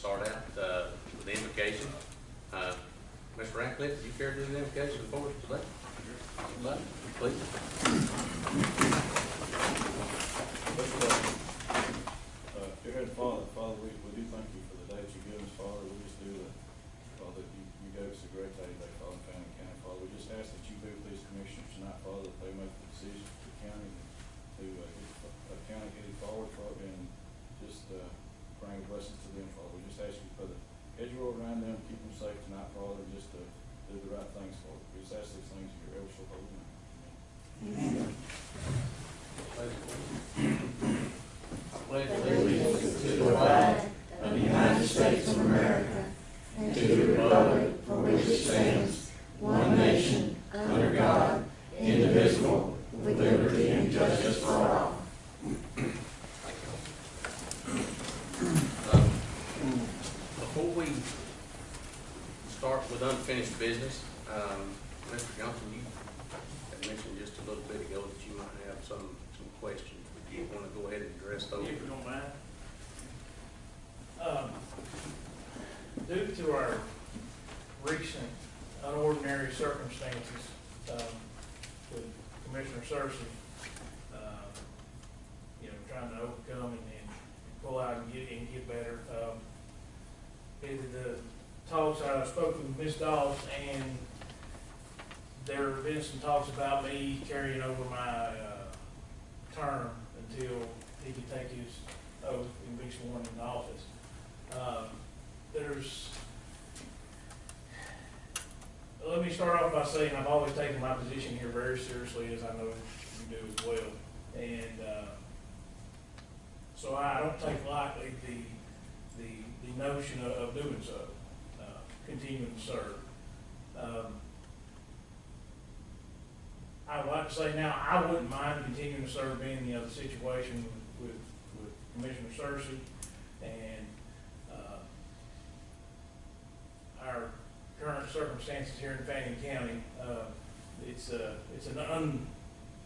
start out with the invocation. Mr. Ratcliffe, do you care to do the invocation for us today? Somebody, please. Dear Heavenly Father, we do thank you for the day that you give us, Father. We just do Father, you gave us a great day today, Father, in Fannin County, Father. We just ask that you be with these commissioners tonight, Father, that they make the decision for the county to get the county headed forward, Father, and just bring blessings to them, Father. We just ask you for the hedge roll around them, keep them safe tonight, Father, and just do the right things, Father. We just ask these things in your ever so holy name. Amen. I pledge allegiance to the flag of the United States of America and to the republic for which it stands, one nation, under God, indivisible, with liberty and justice for all. Before we start with unfinished business, Mr. Johnson, you had mentioned just a little bit ago that you might have some questions. Do you want to go ahead and address those? If you don't mind. Due to our recent unordinary circumstances with Commissioner Searcy, trying to overcome and pull out and get better, the talks I spoke with Ms. Dawes, and there have been some talks about me carrying over my term until he can take his oath and be sworn in office. Let me start off by saying I've always taken my position here very seriously, as I know you do as well. And so I don't take lightly the notion of doing so, continuing to serve. I would like to say now I wouldn't mind continuing to serve being in the other situation with Commissioner Searcy, and our current circumstances here in Fannin County. It's an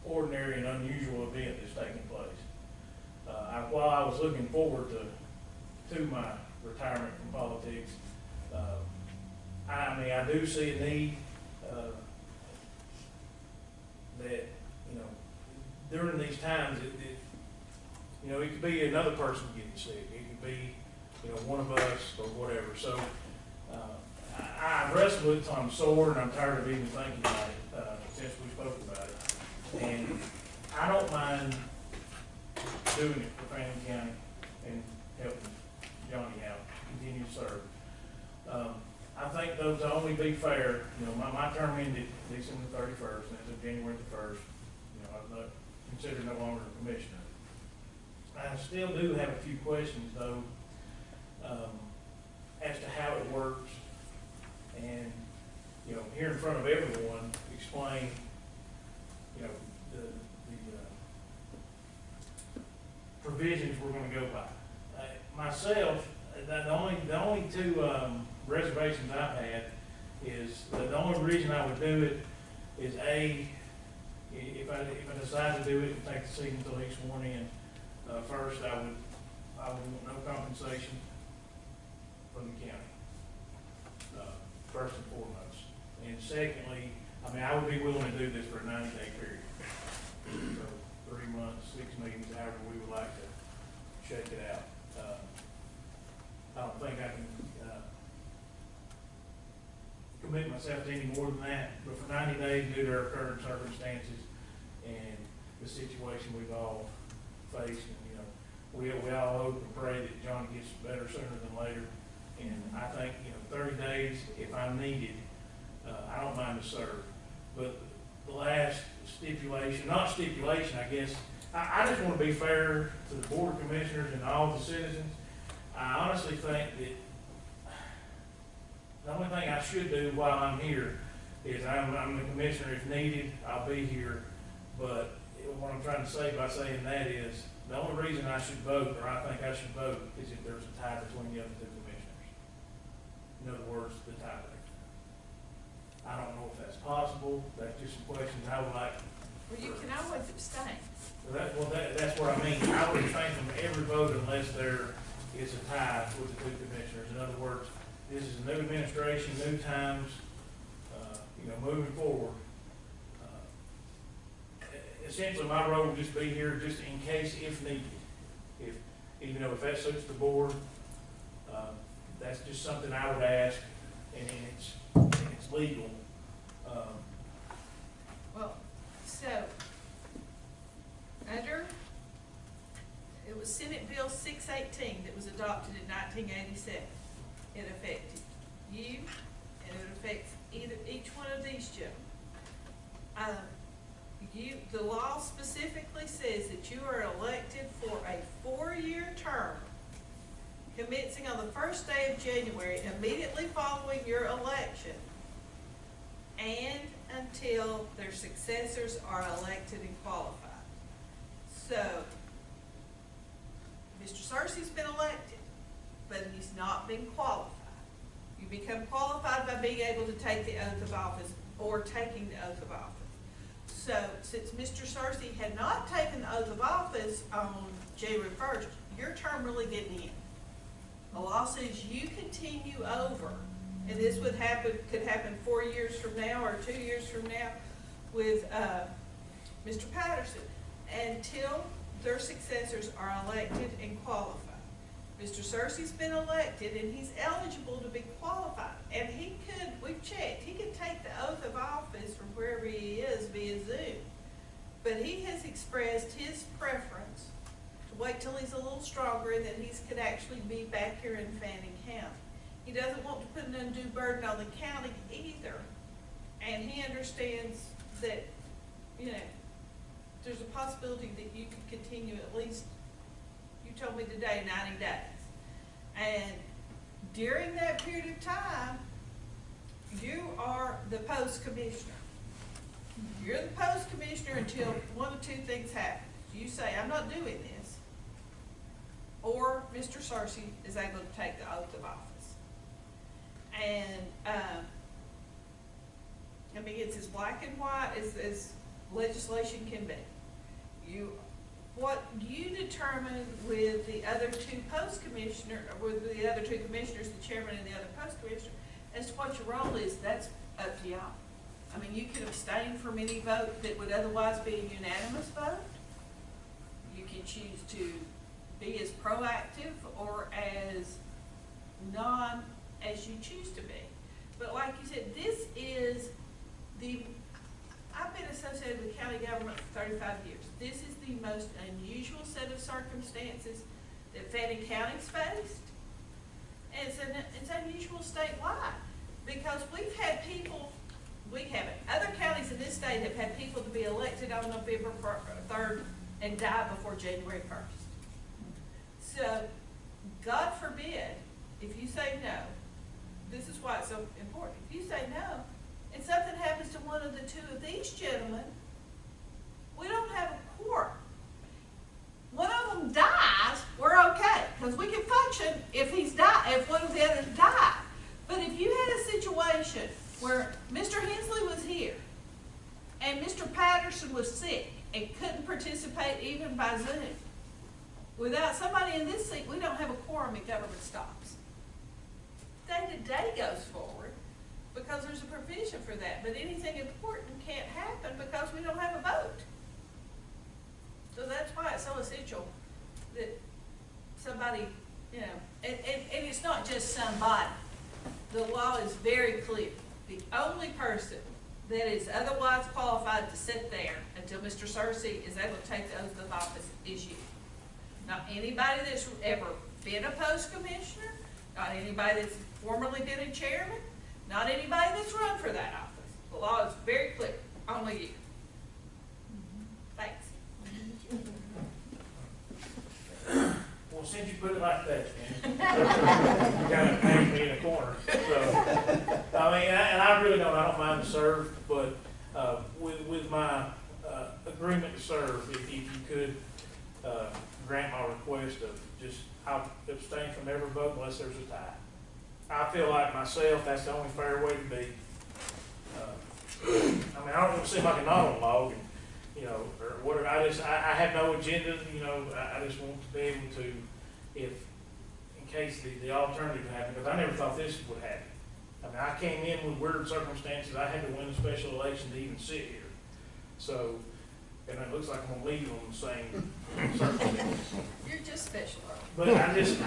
unordinary and unusual event that's taking place. While I was looking forward to my retirement from politics, I do see a need that, during these times, it could be another person getting sick. It could be, one of us or whatever. So I wrestled with it, I'm sore, and I'm tired of even thinking about it since we spoke about it. And I don't mind doing it for Fannin County and helping Johnny out, continue to serve. I think though, to only be fair, my term ended December 31st, and as of January the 1st, I'm not considered no longer a commissioner. I still do have a few questions though, as to how it works, and here in front of everyone, explain, the provisions we're going to go by. Myself, the only two reservations I've had is the only reason I would do it is if I decide to do it and take the seat until he's sworn in, first I would want no compensation from the county, first and foremost. And secondly, I would be willing to do this for a 90-day period. So 3 months, 6 meetings, however we would like to shake it out. I don't think I can commit myself to any more than that, but for 90 days due to our current circumstances and the situation we've all faced, and we all hope and pray that John gets better sooner than later. And I think 30 days, if I'm needed, I don't mind to serve. But the last stipulation, not stipulation, I guess, I just want to be fair to the Board of Commissioners and all the citizens. I honestly think that the only thing I should do while I'm here is I'm the commissioner. If needed, I'll be here. But what I'm trying to say by saying that is the only reason I should vote, or I think I should vote, is if there's a tie between the other two commissioners. In other words, the tiebreaker. I don't know if that's possible. That's just some questions I would like. Well, you can always abstain. That's what I mean. I would abstain from every vote unless they're it's a tie with the two commissioners. In other words, this is a new administration, new times, moving forward. Essentially, my role will just be here just in case if needed. If that suits the board, that's just something I would ask, and it's legal. Well, so, it was Senate Bill 618 that was adopted in 1987. It affected you, and it affects each one of these gentlemen. The law specifically says that you are elected for a 4-year term commencing on the first day of January immediately following your election and until their successors are elected and qualified. So, Mr. Searcy's been elected, but he's not been qualified. You become qualified by being able to take the oath of office or taking the oath of office. So, since Mr. Searcy had not taken the oath of office on January 1st, your term really didn't end. The law says you continue over, and this could happen 4 years from now or 2 years from now with Mr. Patterson, until their successors are elected and qualified. Mr. Searcy's been elected and he's eligible to be qualified, and we've checked, he could take the oath of office from wherever he is via Zoom, but he has expressed his preference to wait till he's a little stronger and that he could actually be back here in Fannin County. He doesn't want to put an undue burden on the county either, and he understands that, there's a possibility that you could continue at least, you told me today, 90 days. And during that period of time, you are the post commissioner. You're the post commissioner until one of two things happen. You say, I'm not doing this, or Mr. Searcy is able to take the oath of office. And, it's as black and white as legislation can be. What you determine with the other two commissioners, the chairman and the other post commissioner, as to what your role is, that's up to y'all. You can abstain from any vote that would otherwise be a unanimous vote. You can choose to be as proactive or as as you choose to be. But like you said, this is I've been associated with county government for 35 years. This is the most unusual set of circumstances that Fannin County's faced. And it's unusual statewide, because we've had people, other counties in this state have had people to be elected on November 3rd and die before January 1st. So, God forbid, if you say no, this is why it's so important. If you say no, and something happens to one of the two of these gentlemen, we don't have a quorum. One of them dies, we're okay, because we can function if one of the others died. But if you had a situation where Mr. Hensley was here and Mr. Patterson was sick and couldn't participate even by Zoom, without somebody in this seat, we don't have a quorum and government stops. Day-to-day goes forward, because there's a provision for that, but anything important can't happen because we don't have a vote. So that's why it's so essential that somebody, and it's not just somebody. The law is very clear. The only person that is otherwise qualified to sit there until Mr. Searcy is able to take the oath of office is you. Not anybody that's ever been a post commissioner, not anybody that's formerly been a chairman, not anybody that's run for that office. The law is very clear, only you. Thanks. Well, since you put it like that, you kind of painted me in a corner. So, and I really don't mind to serve, but with my agreement to serve, if you could grant my request of I'll abstain from every vote unless there's a tie. I feel like myself, that's the only fair way to be. I don't want to seem like a monologue, or whatever. I have no agenda. I just want to be able to, if case the alternative happened, because I never thought this would happen. I mean, I came in with weird circumstances, I had to win a special election to even sit here. So, and it looks like I'm gonna leave on the same circumstances. You're just special. But I just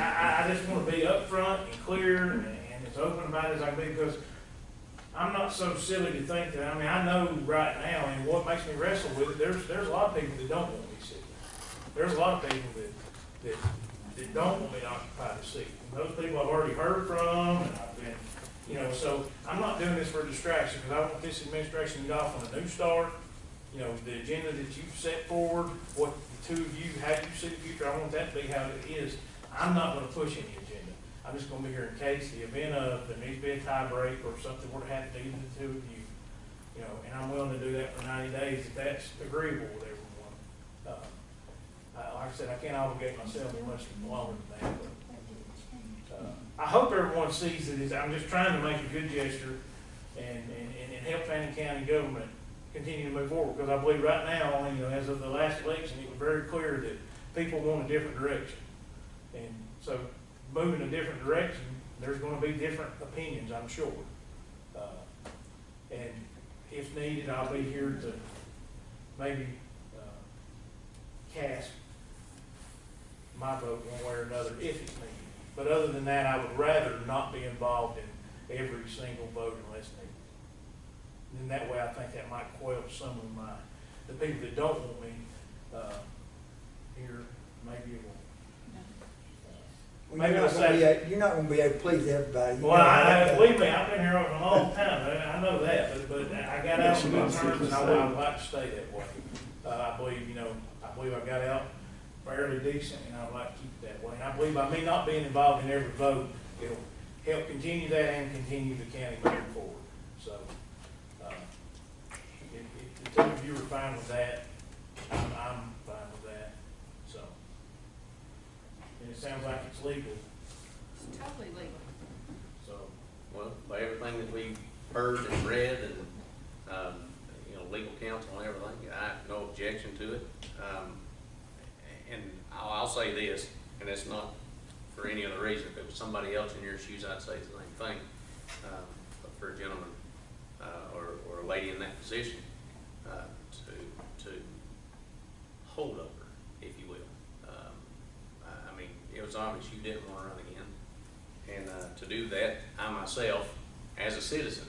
want to be upfront and clear and as open about it as I can be, because I'm not so silly to think that, I mean, I know right now, and what makes me wrestle with it, there's a lot of people that don't want me sick. There's a lot of people that don't want me to occupy the seat. And those people I've already heard from, and I've been, you know, so I'm not doing this for a distraction, because I want this administration to get off on a new start. You know, the agenda that you've set forward, what the two of you, how you see the future, I want that to be how it is. I'm not gonna push any agenda. I'm just gonna be here in case the event of, there needs to be a tie break or something were to happen to either the two of you. You know, and I'm willing to do that for 90 days if that's agreeable with everyone. Like I said, I can't obligate myself much longer than that, but, I hope everyone sees it. I'm just trying to make a good gesture and help Fannin County government continue to move forward, because I believe right now, you know, as of the last election, it was very clear that people want a different direction. And so, moving a different direction, there's gonna be different opinions, I'm sure. And if needed, I'll be here to maybe, cast my vote one way or another if it's needed. But other than that, I would rather not be involved in every single vote unless needed. And that way, I think that might quell some of the people that don't want me, here, maybe it will. Well, you're not gonna be able to please everybody. Well, believe me, I've been here a long time, I know that, but I got out on good terms, and I would like to stay that way. I believe, you know, I got out fairly decent, and I'd like to keep it that way. And I believe by me not being involved in every vote, it'll help continue that and continue the county moving forward. So, if the two of you are fine with that, I'm fine with that, so. And it sounds like it's legal, It's totally legal. so. Well, by everything that we've heard and read and, you know, legal counsel and everything, I have no objection to it. And I'll say this, and it's not for any other reason. If it was somebody else in your shoes, I'd say the same thing. But for a gentleman, or a lady in that position, to hold over, if you will. I mean, it was obvious you didn't want to run again. And to do that, I myself, as a citizen,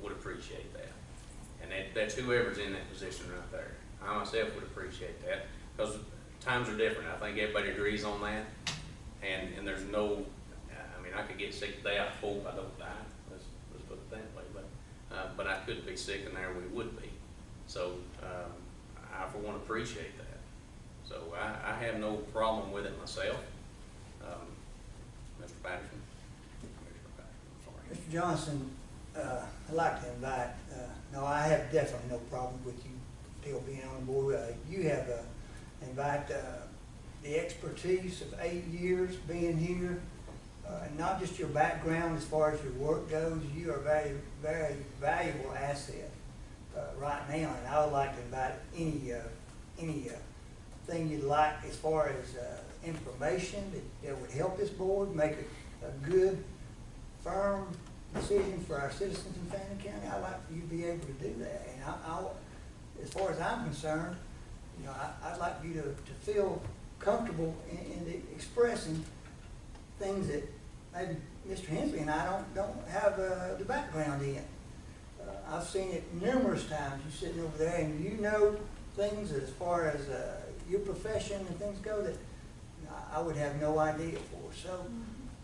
would appreciate that. And that's whoever's in that position right there. I myself would appreciate that, because times are different. I think everybody agrees on that. And there's no, I mean, I could get sick today. I hope I don't die. Let's put it that way. But I could be sick, and there we would be. So I, for one, appreciate that. So I have no problem with it myself. Mr. Patterson. Mr. Johnson, I'd like to invite, no, I have definitely no problem with you still being on the board. You have invite the expertise of 8 years being here, and not just your background as far as your work goes. You are a very, very valuable asset right now, and I would like to invite any thing you'd like as far as information that would help this board make a good, firm decision for our citizens in Fannin County. I'd like for you to be able to do that. And as far as I'm concerned, you know, I'd like you to feel comfortable in expressing things that maybe Mr. Hensley and I don't have the background in. I've seen it numerous times. You're sitting over there and you know things as far as your profession and things go that I would have no idea for. So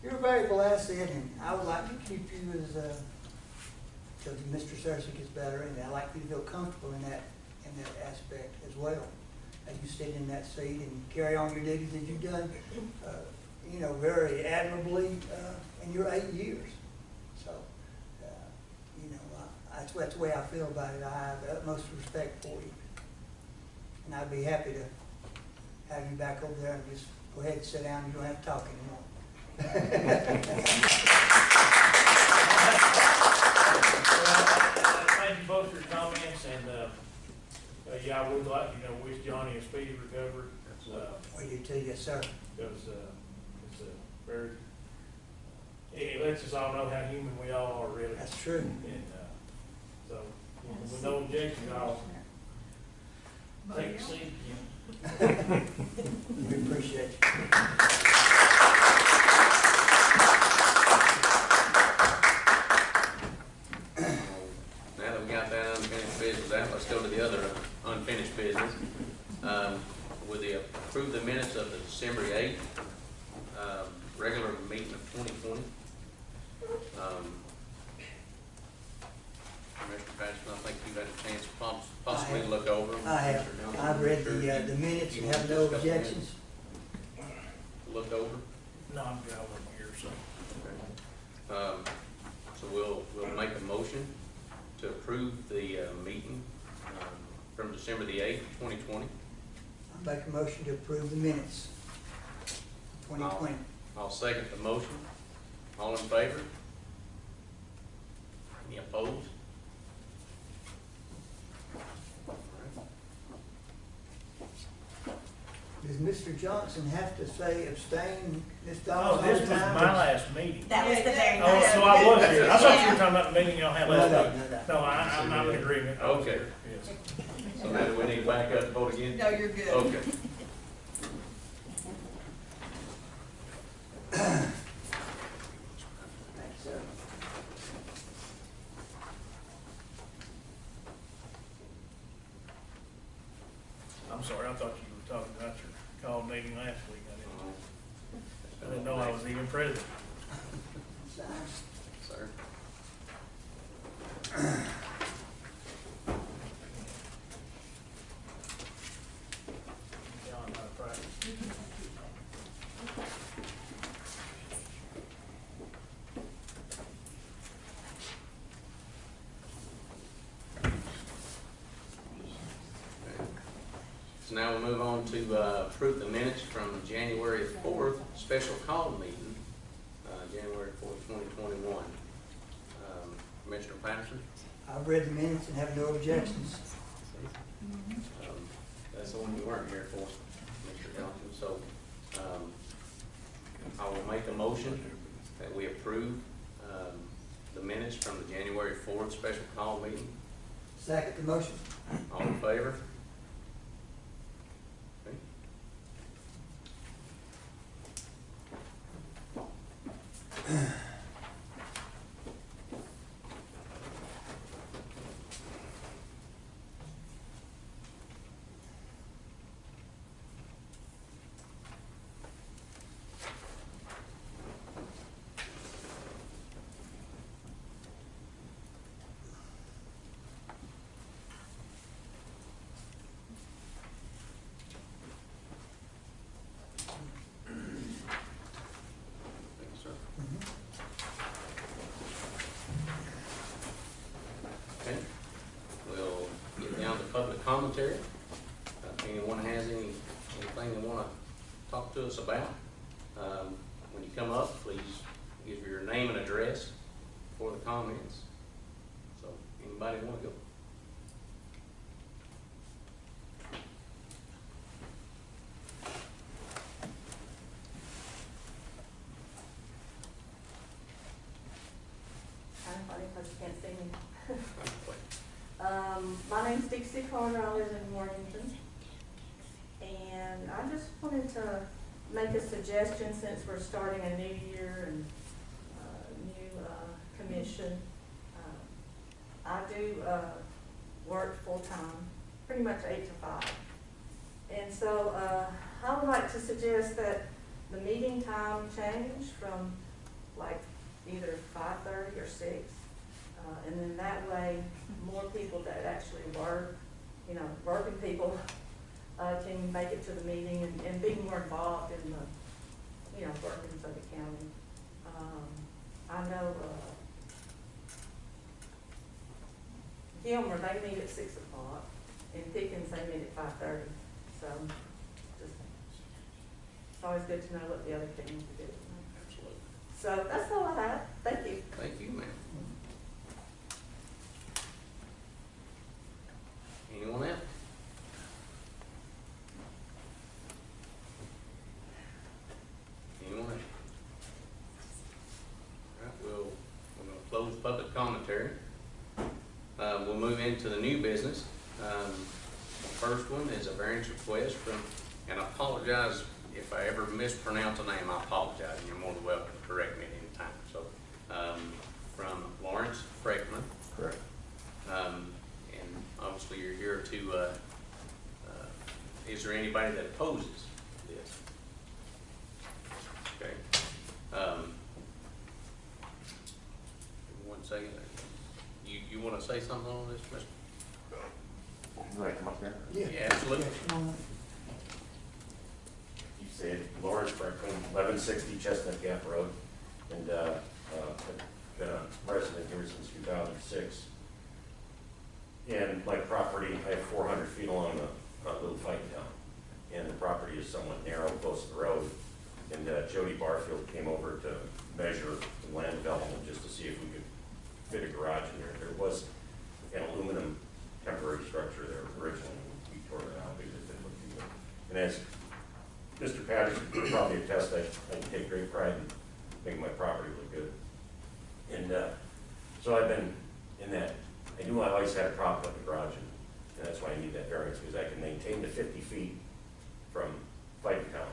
you're a valuable asset, and I would like to keep you as till Mr. Cersei gets better, and I'd like you to feel comfortable in that aspect as well, as you sit in that seat and carry on your duties as you've done, you know, very admirably in your 8 years. So, you know, that's the way I feel about it. I have the utmost respect for you, and I'd be happy to have you back over there and just go ahead and sit down. You don't have to talk anymore. Thank you both for your comments, and yeah, I would like, you know, wish Johnny a speedy recovery. We do too, yes, sir. Because very, it lets us all know how human we all are, really. That's true. And, so, with no objection, I'll take a seat. We appreciate you. Now that we got that unfinished business out, let's go to the other unfinished business. With the approve the minutes of the December 8th, regular meeting of 2020. Mr. Patterson, I think you've had a chance to possibly look over them. I have. I've read the minutes and have no objections. Look over. No, I'm driving here, so. So we'll make a motion to approve the meeting from December the 8th, 2020. I make a motion to approve the minutes. 2020. I'll second the motion. All in favor? Any opposed? Does Mr. Johnson have to say abstain this Oh, all this the was time? my last meeting. That was the very Oh, last. so I was here. I thought you were talking about the meeting y'all had last No, week. no. No, I'm in agreement. I was Okay. here, yes. So now do we need to back up and vote again? No, you're good. Okay. Thanks, sir. I'm sorry, I thought you were talking about your call meeting last week. I didn't know I was even present. Sign. Sir. John, not a practice. So now we'll move on to approve the minutes from January 4th special call meeting, January 4th, 2021. Commissioner Patterson? I've read the minutes and have no objections. That's the one you weren't here for, Mr. Johnson. So I will make a motion that we approve the minutes from the January 4th special call meeting. Second the motion. All in favor? Okay. Thank you, sir. Okay, we'll get down to public commentary. If anyone has anything they want to talk to us about, when you come up, please give your name and address for the comments. So, anybody want to go? Kind of funny because you can't see me. My name's Dixie Carter, I live in Morganton. And I just wanted to make a suggestion since we're starting a new year and new commission. I do work full-time, pretty much 8 to 5. And so I would like to suggest that the meeting time change from like either 5:30 or 6. And then that way, more people that actually work, you know, working people can make it to the meeting and be more involved in the, you know, workings of the county. I know Gilmer, they meet at 6 o'clock, and Pickens, they meet at 5:30. So, just, it's always good to know what the other teams are doing. Absolutely. So that's all I have. Thank you. Thank you, ma'am. Anyone else? Anyone else? into the new business. The first one is a variance request from, and I apologize if I ever mispronounce a name, I apologize, and you're more than welcome to correct me at any time. So, from Lawrence Freckman. Correct. And obviously you're here to, is there anybody that opposes this? Okay. One second. You want to say something on this, Mr.? Would I come up there? Yeah, absolutely. You said Lawrence Franklin, 1160 Chestnut Gap Road, and I've been a resident here since 2006. And my property, I have 400 feet along a little fighting town, and the property is somewhat narrow, close to the road. And Jody Barfield came over to measure the land development just to see if we could fit a garage in there. There was an aluminum temporary structure there originally. We tore it out because it didn't look too good. And as Mr. Patterson could probably attest, I take great pride in making my property look good. And so I've been in that. I knew I always had a problem with the garage, and that's why I need that variance, because I can maintain the 50 feet from Fighting Town,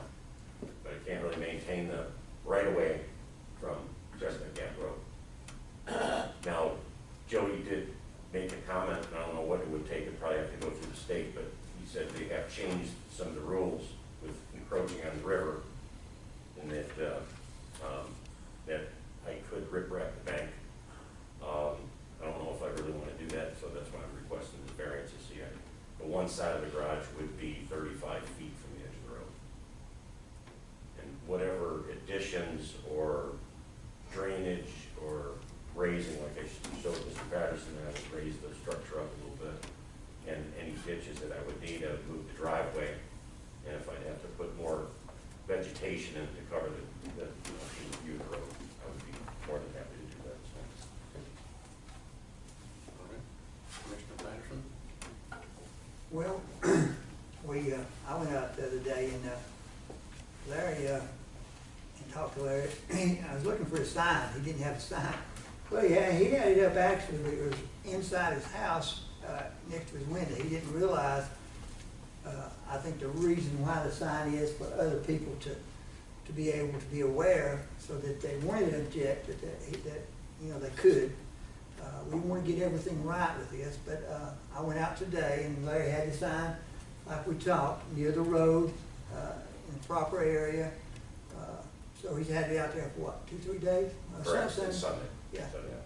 but I can't really maintain the right-of-way from Chestnut Gap Road. Now, Jody did make a comment, and I don't know what it would take, it'd probably have to go through the state, but he said they have changed some of the rules with encroaching on the river, and that that I could rip-rap the bank. I don't know if I really want to do that, so that's why I'm requesting the variance. You see, the one side of the garage would be 35 feet from the edge of the road. And whatever additions or drainage or raising, like I showed Mr. Patterson, I would raise the structure up a little bit. And any ditches that I would need, I would move the driveway. And if I'd have to put more vegetation in to cover the view of the road, I would be more than happy to do that. So. All right. Commissioner Patterson? Well, I went out the other day and Larry, and talked to Larry. I was looking for a sign. He didn't have a sign. Well, he had it up actually. It was inside his house next to his window. He didn't realize, I think the reason why the sign is for other people to be able to be aware so that they wanted to object, that they could. We want to get everything right with this, but I went out today and Larry had the sign like we talked, near the road, in the proper area. So he's had it out there for what, 2-3 days? Correct, it's Sunday. Yeah. Sunday.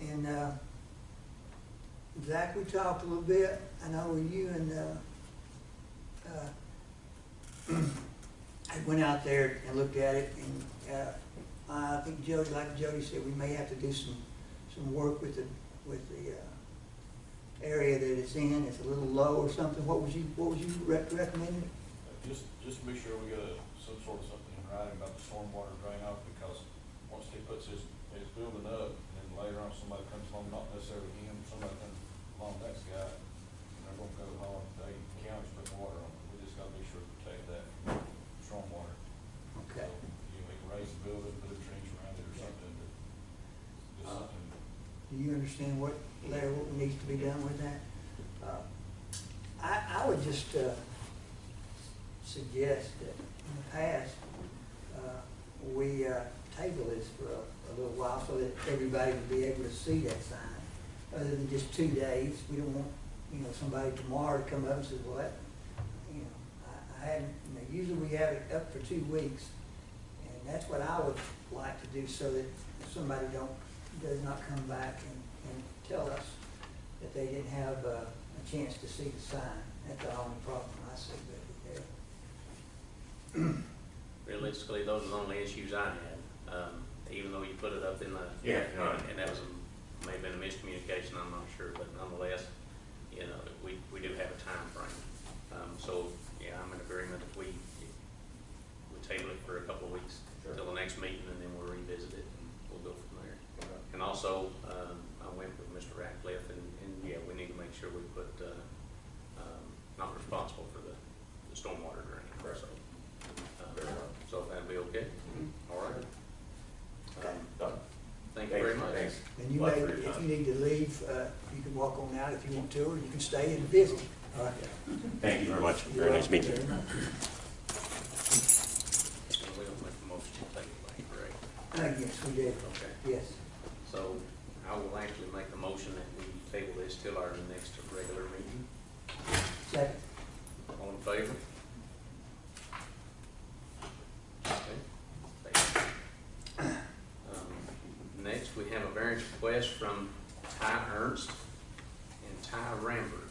And Zach, we talked a little bit. I know you and I went out there and looked at it, and I think Jody, like Jody said, we may have to do some work with the area that it's in. It's a little low or something. What was you recommending? Just to be sure we got some sort of something in writing about the stormwater drain off, because once he puts his building up, and then later on somebody comes along, not necessarily him, somebody comes along next guy, and they're gonna go home, the county's putting water on it. We just gotta be sure to protect that from stormwater. Okay. So, we can raise the building, put a trench around it or something, but just something. Do you understand what, Larry, what needs to be done with that? I would just suggest that in the past, we table this for a little while so that everybody would be able to see that sign, other than just 2 days. We don't want, somebody tomorrow to come up and say, well, that, I hadn't, usually we have it up for 2 weeks. And that's what I would like to do, so that if somebody does not come back and tell us that they didn't have a chance to see the sign. That's the only problem I see with it there. Realistically, those are the only issues I had, even though you put it up in the, and that was may have been a miscommunication, I'm not sure, but nonetheless, we do have a time frame. So, yeah, I'm in agreement if we table it for a couple of weeks until the next meeting, and then we'll revisit it and we'll go from there. And also, I went with Mr. Ratcliffe, and yeah, we need to make sure we put, not responsible for the stormwater drain. So, so if that'd be okay? All right. Done. Thank you very much. Thanks. Yeah. And you Lot may, for your if time. you need to leave, you can walk on out if you want to, or you can stay and visit. All right. Thank you very much. Very nice meeting you. Very much. And we don't make a motion to take it back, correct? Yes, we did. Okay. Yes. So I will actually make a motion that we table this till our next regular meeting. Second. All in favor? Okay. Thank you. Next, we have a variance request from Ty Ernst and Ty Rambert.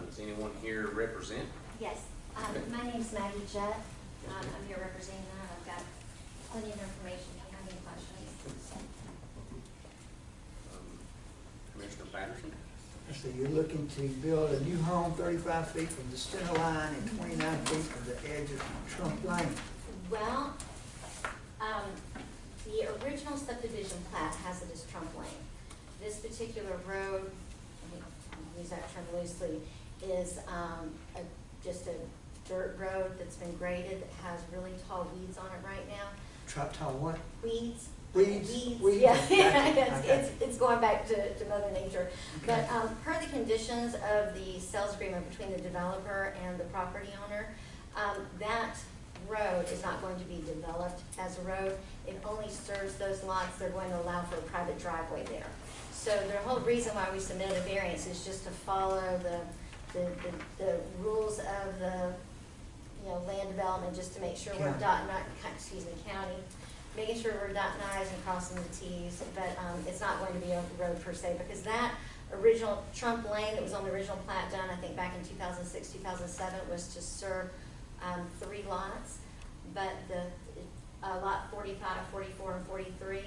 Does anyone here represent? Yes, my name's Maggie Jett. I'm here representing that. I've got plenty of information if you have any questions. Commissioner Patterson? So you're looking to build a new home 35 feet from the center line and 29 feet from the edge of Trump Lane. Well, the original subdivision plat has it as Trump Lane. This particular road, I use that term loosely, is just a dirt road that's been graded that has really tall weeds on it right now. Tall what? Weeds. Weeds? Weeds. Yeah, Gotcha. Okay. it's going back to Mother Nature. But per the conditions of the sales agreement between the developer and the property owner, that road is not going to be developed as a road. It only serves those lots. They're going to allow for a private driveway there. So the whole reason why we submitted a variance is just to follow the rules of the land development, just to make sure we're county, making sure we're dotting i's and crossing the t's. But it's not going to be a road per se, because that original Trump Lane that was on the original plat done, I think back in 2006, 2007, was to serve 3 lots, but the lot 45, 44, and 43,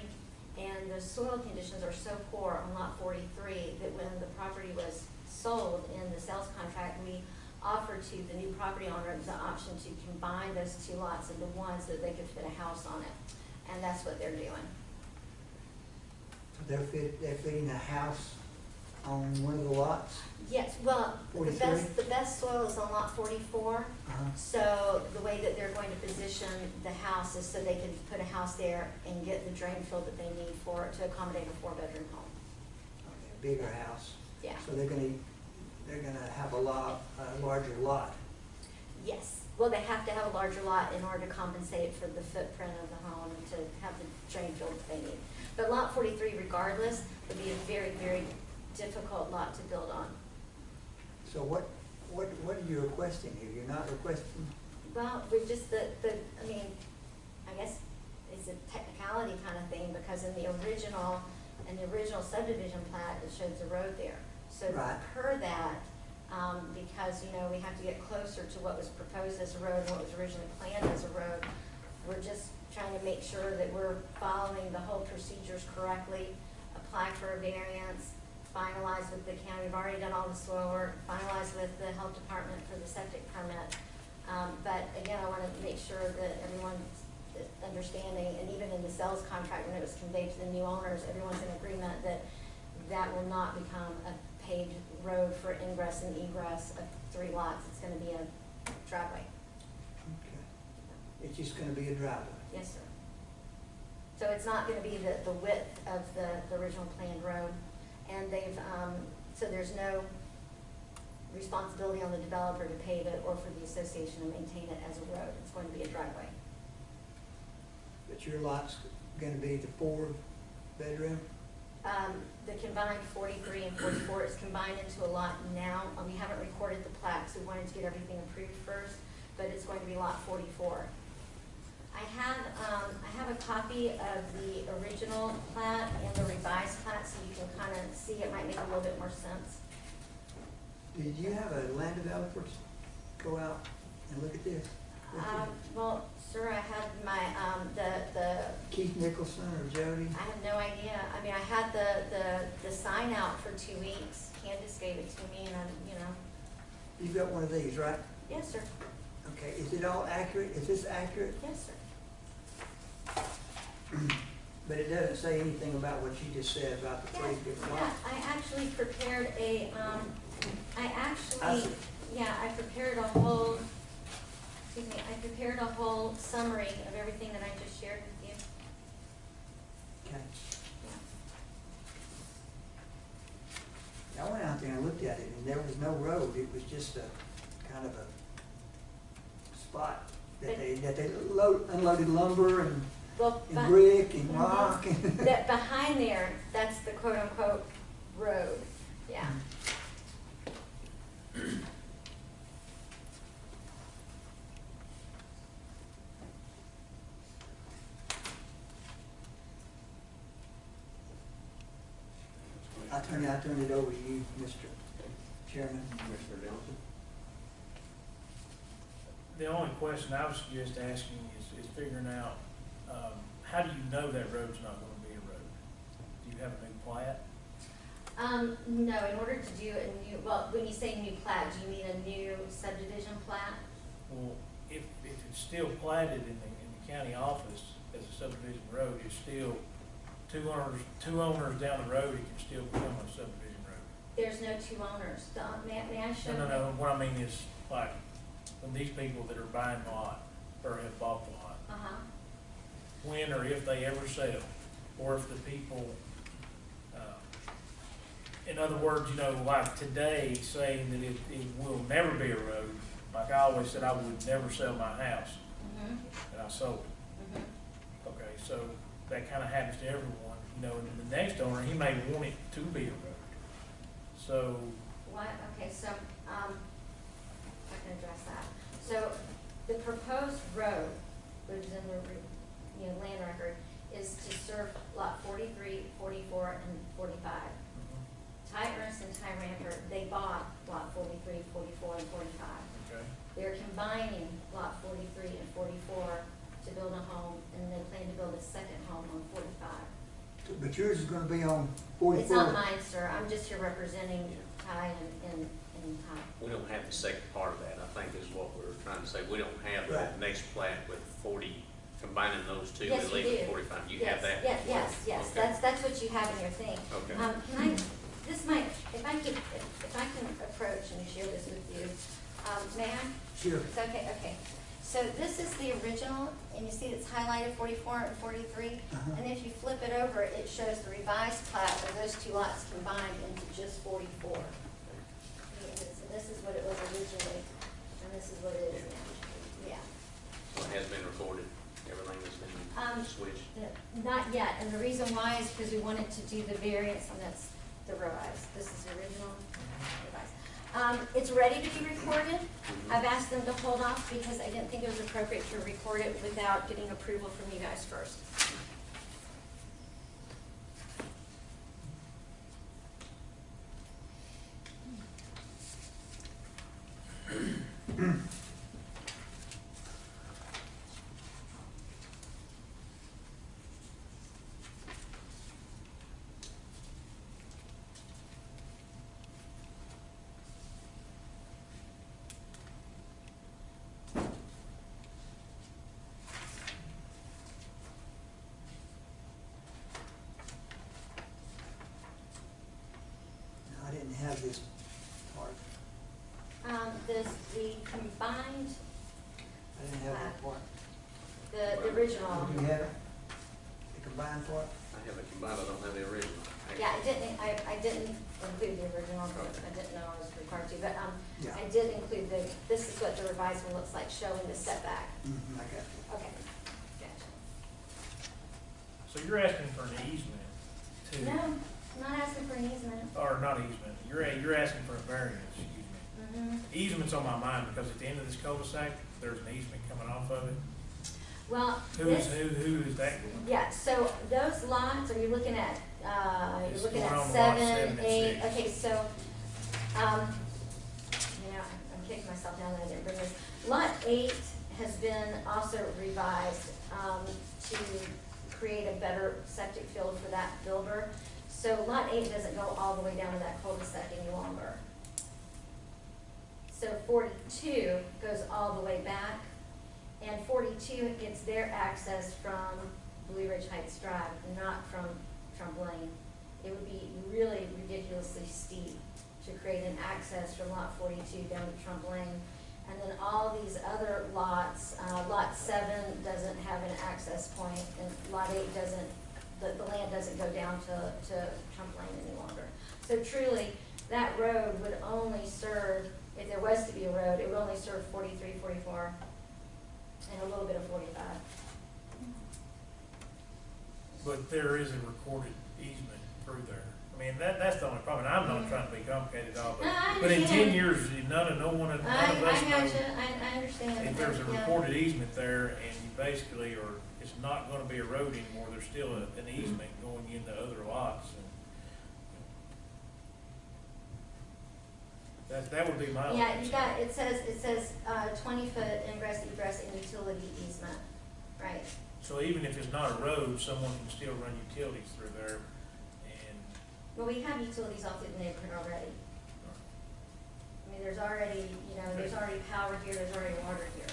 and the soil conditions are so poor on lot 43 that when the property was sold in the sales contract, we offered to the new property owner the option to combine those 2 lots into one so that they could fit a house on it, and that's what they're doing. So they're fitting a house on one of the lots? Yes, well, the 43? best soil is on lot 44. So the way that they're going to position the house is so they can put a house there and get the drain field that they need for it to accommodate a 4-bedroom home. Okay, a bigger house. Yeah. So they're gonna have a larger lot. Yes. Well, they have to have a larger lot in order to compensate for the footprint of the home and to have the drain field that they need. But lot 43, regardless, would be a very, very difficult lot to build on. So what are you requesting here? You're not requesting? Well, we're just I mean, I guess it's a technicality kind of thing, because in the original subdivision plat, it shows the road there. So Right. per that, because, we have to get closer to what was proposed as a road and what was originally planned as a road, we're just trying to make sure that we're following the whole procedures correctly, apply for a variance, finalize with the county. We've already done all the soil work, finalize with the health department for the septic permit. But again, I want to make sure that everyone's understanding, and even in the sales contract, when it was conveyed to the new owners, everyone's in agreement that that will not become a paved road for ingress and egress of 3 lots. It's going to be a driveway. Okay. It's just gonna be a driveway. Yes, sir. So it's not going to be the width of the original planned road. And they've, so there's no responsibility on the developer to pave it or for the association to maintain it as a road. It's going to be a driveway. But your lot's gonna be the 4-bedroom? The combined 43 and 44 is combined into a lot now. We haven't recorded the plat, so we wanted to get everything approved first, but it's going to be lot 44. I have a copy of the original plat and the revised plat, so you can kind of see. It might make a little bit more sense. Did you have a land developer go out and look at this? Well, sir, I had my, the Keith Nicholson or Jody? I have no idea. I mean, I had the sign out for 2 weeks. Candace gave it to me, and You've got one of these, right? Yes, sir. Okay, is it all accurate? Is this accurate? Yes, sir. But it doesn't say anything about what you just said about the 3 different Yeah, lots. I actually prepared a, I prepared a whole, I prepared a whole summary of everything that I just shared with you. Okay. I went out there and looked at it, and there was no road, it was just a, kind of a spot that they unloaded lumber and Well, brick and Mhm. rock and. that behind there, that's the quote-unquote road, yeah. I turned it over to you, Mr. Chairman. Mr. Johnson? The only question I was just asking is figuring out, how do you know that road's not gonna be a road? Do you have a new plat? No, in order to do a new, well, when you say new plat, do you mean a new subdivision plat? Well, if it's still platted in the county office as a subdivision road, it's still two owners down the road, it can still become a subdivision road. There's no two owners. May I show? No, what I mean is, like, when these people that are buying the lot, or have bought the lot, Uh-huh. when or if they ever sell, or if the people, in other words, you know, like today, saying that it will never be a road, like I always said, I would never sell my house, Mm-hmm, and I sold it. mm-hmm. Okay, so that kinda happens to everyone, you know, and the next owner, he may want it to be a road. So, What, okay, so, I can address that. So, the proposed road, which is in the, land record, is to serve lot 43, 44, and 45. Ty Ernst and Ty Rampert, they bought lot 43, 44, and 45. okay, They're combining lot 43 and 44 to build a home, and they plan to build a second home on 45. But yours is gonna be on 44. It's not mine, sir, I'm just here representing Ty and Ty. We don't have the second part of that, I think is what we're trying to say. We don't have the Right. next plat with 40, combining those two Yes, and you leaving do. 45. You Yes, have that? Yes, Okay. that's what you have in your thing. Okay. Can I, this might, if I can approach and share this with you, may I? Sure. It's okay. So this is the original, and you see it's highlighted 44 and 43. Uh-huh. And if you flip it over, it shows the revised plat of those two lots combined into just 44. So this is what it was originally, and this is what it is now. Yeah. So it has been recorded, everything has been switched. Not yet, and the reason why is because we wanted to do the variance, and that's the revised. This is the original revised. It's ready to be recorded. I've asked them to hold off because I didn't think it was appropriate to record it without getting approval from you guys first. I didn't have this part. The combined, I didn't have that part. the original. Do you have it? The combined part? I have it combined, I don't have the original. Yeah, I didn't include the original, but I didn't know I was required to, but, Yeah. I did include this is what the revised one looks like, showing the setback. I got it. Okay, gotcha. so you're asking for an easement to, No, I'm not asking for an easement. or not easement, you're asking for a variance, excuse me. Mm-hmm. Easement's on my mind because at the end of this cul-de-sac, there's an easement coming off of it. Well, Who this, is that going? yeah, so those lots, are you looking at, It's you're looking going at on lot 7, 7 and 8, 6. okay, so, I'm kicking myself down that I didn't bring this. Lot 8 has been also revised, to create a better septic field for that builder. So lot 8 doesn't go all the way down to that cul-de-sac any longer. So 42 goes all the way back, and 42 gets their access from Blue Ridge Heights Drive, not from Trump Lane. It would be really ridiculously steep to create an access from lot 42 down to Trump Lane. And then all these other lots, lot 7 doesn't have an access point, and lot 8 doesn't, the land doesn't go down to Trump Lane any longer. So truly, that road would only serve, if there was to be a road, it would only serve 43, 44, and a little bit of 45. But there is a recorded easement through there. I mean, that's the only problem. I'm not trying to be complicated at all, No, I but in 10 understand. years, none of us I know. gotcha, I understand. If there's a Yeah. recorded easement there and you basically are, it's not gonna be a road anymore, there's still an easement going into other lots. And that would be my only Yeah, you concern. got, it says 20-foot ingress, egress, and utility easement, right? So even if it's not a road, someone can still run utilities through there and, Well, we have utilities all through the neighborhood already. I mean, there's already, there's already power here, there's already water here.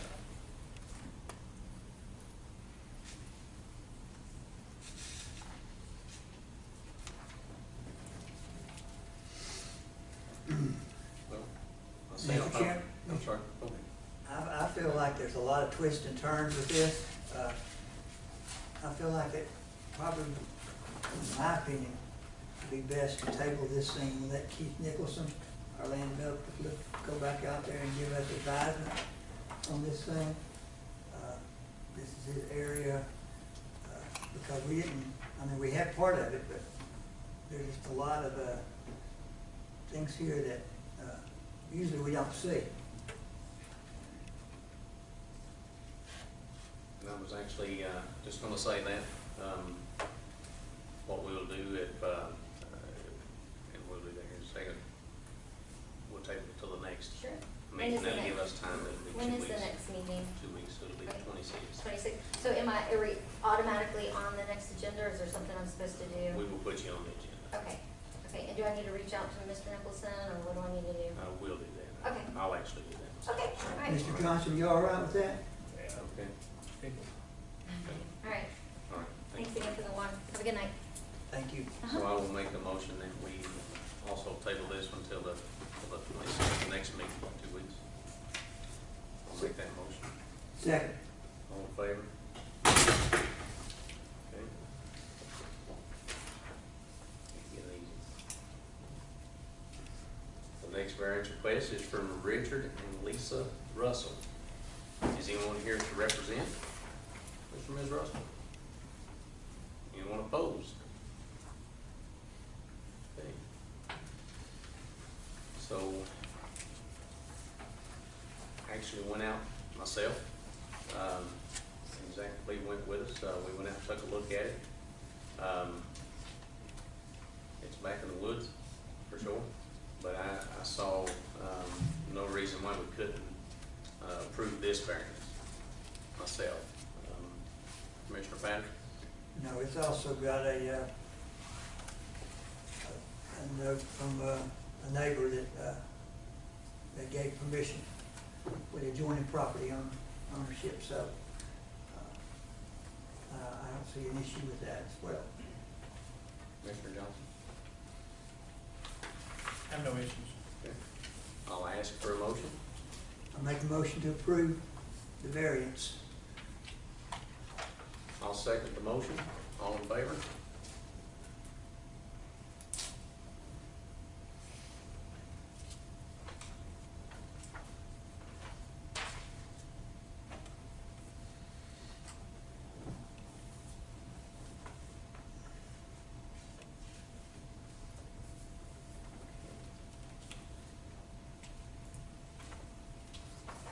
Well, I say, Mr. Chair? I'm sorry, go ahead. I feel like there's a lot of twists and turns with this. I feel like it probably, in my opinion, would be best to table this thing and let Keith Nicholson, our land developer, go back out there and give us advisement on this thing. This is his area, because we didn't, we had part of it, but there's just a lot of things here that usually we don't see. And I was actually, just gonna say that, what we'll do if, and we'll do that here in a second, we'll table it till the next Sure. meeting, When is the that'll give next- us time, it'll be 2 When weeks. is the next meeting? 2 weeks, so it'll be Okay. 26. 26. So are we automatically on the next agenda, or is there something I'm supposed to do? We will put you on the agenda. Okay, and do I need to reach out to Mr. Nicholson, or what do I need to do? We'll do that. Okay. I'll actually do that. Okay, all right. Mr. Johnson, you all right with that? yeah, Okay, people. All right, all right. thanks again for the one. Have a good night. Thank you. So I will make a motion that we also table this until the 26th, the next meeting, 2 weeks. I'll make that motion. Second. All in favor? Okay. Get it easy. The next variance request is from Richard and Lisa Russell. Is anyone here to represent Mr. and Ms. Russell? Anyone opposed? Okay. So, I actually went out myself. Zach Lee went with us. We went out and took a look at it. It's back in the woods, for sure. But I saw no reason why we couldn't approve this variance myself. Commissioner Patterson? No, it's also got a note from a neighbor that gave permission with adjoining property ownership, so I don't see an issue with that as well. Commissioner Johnson? I have no issues. Okay. I'll ask for a motion. I make a motion to approve the variance. I'll second the motion. All in favor?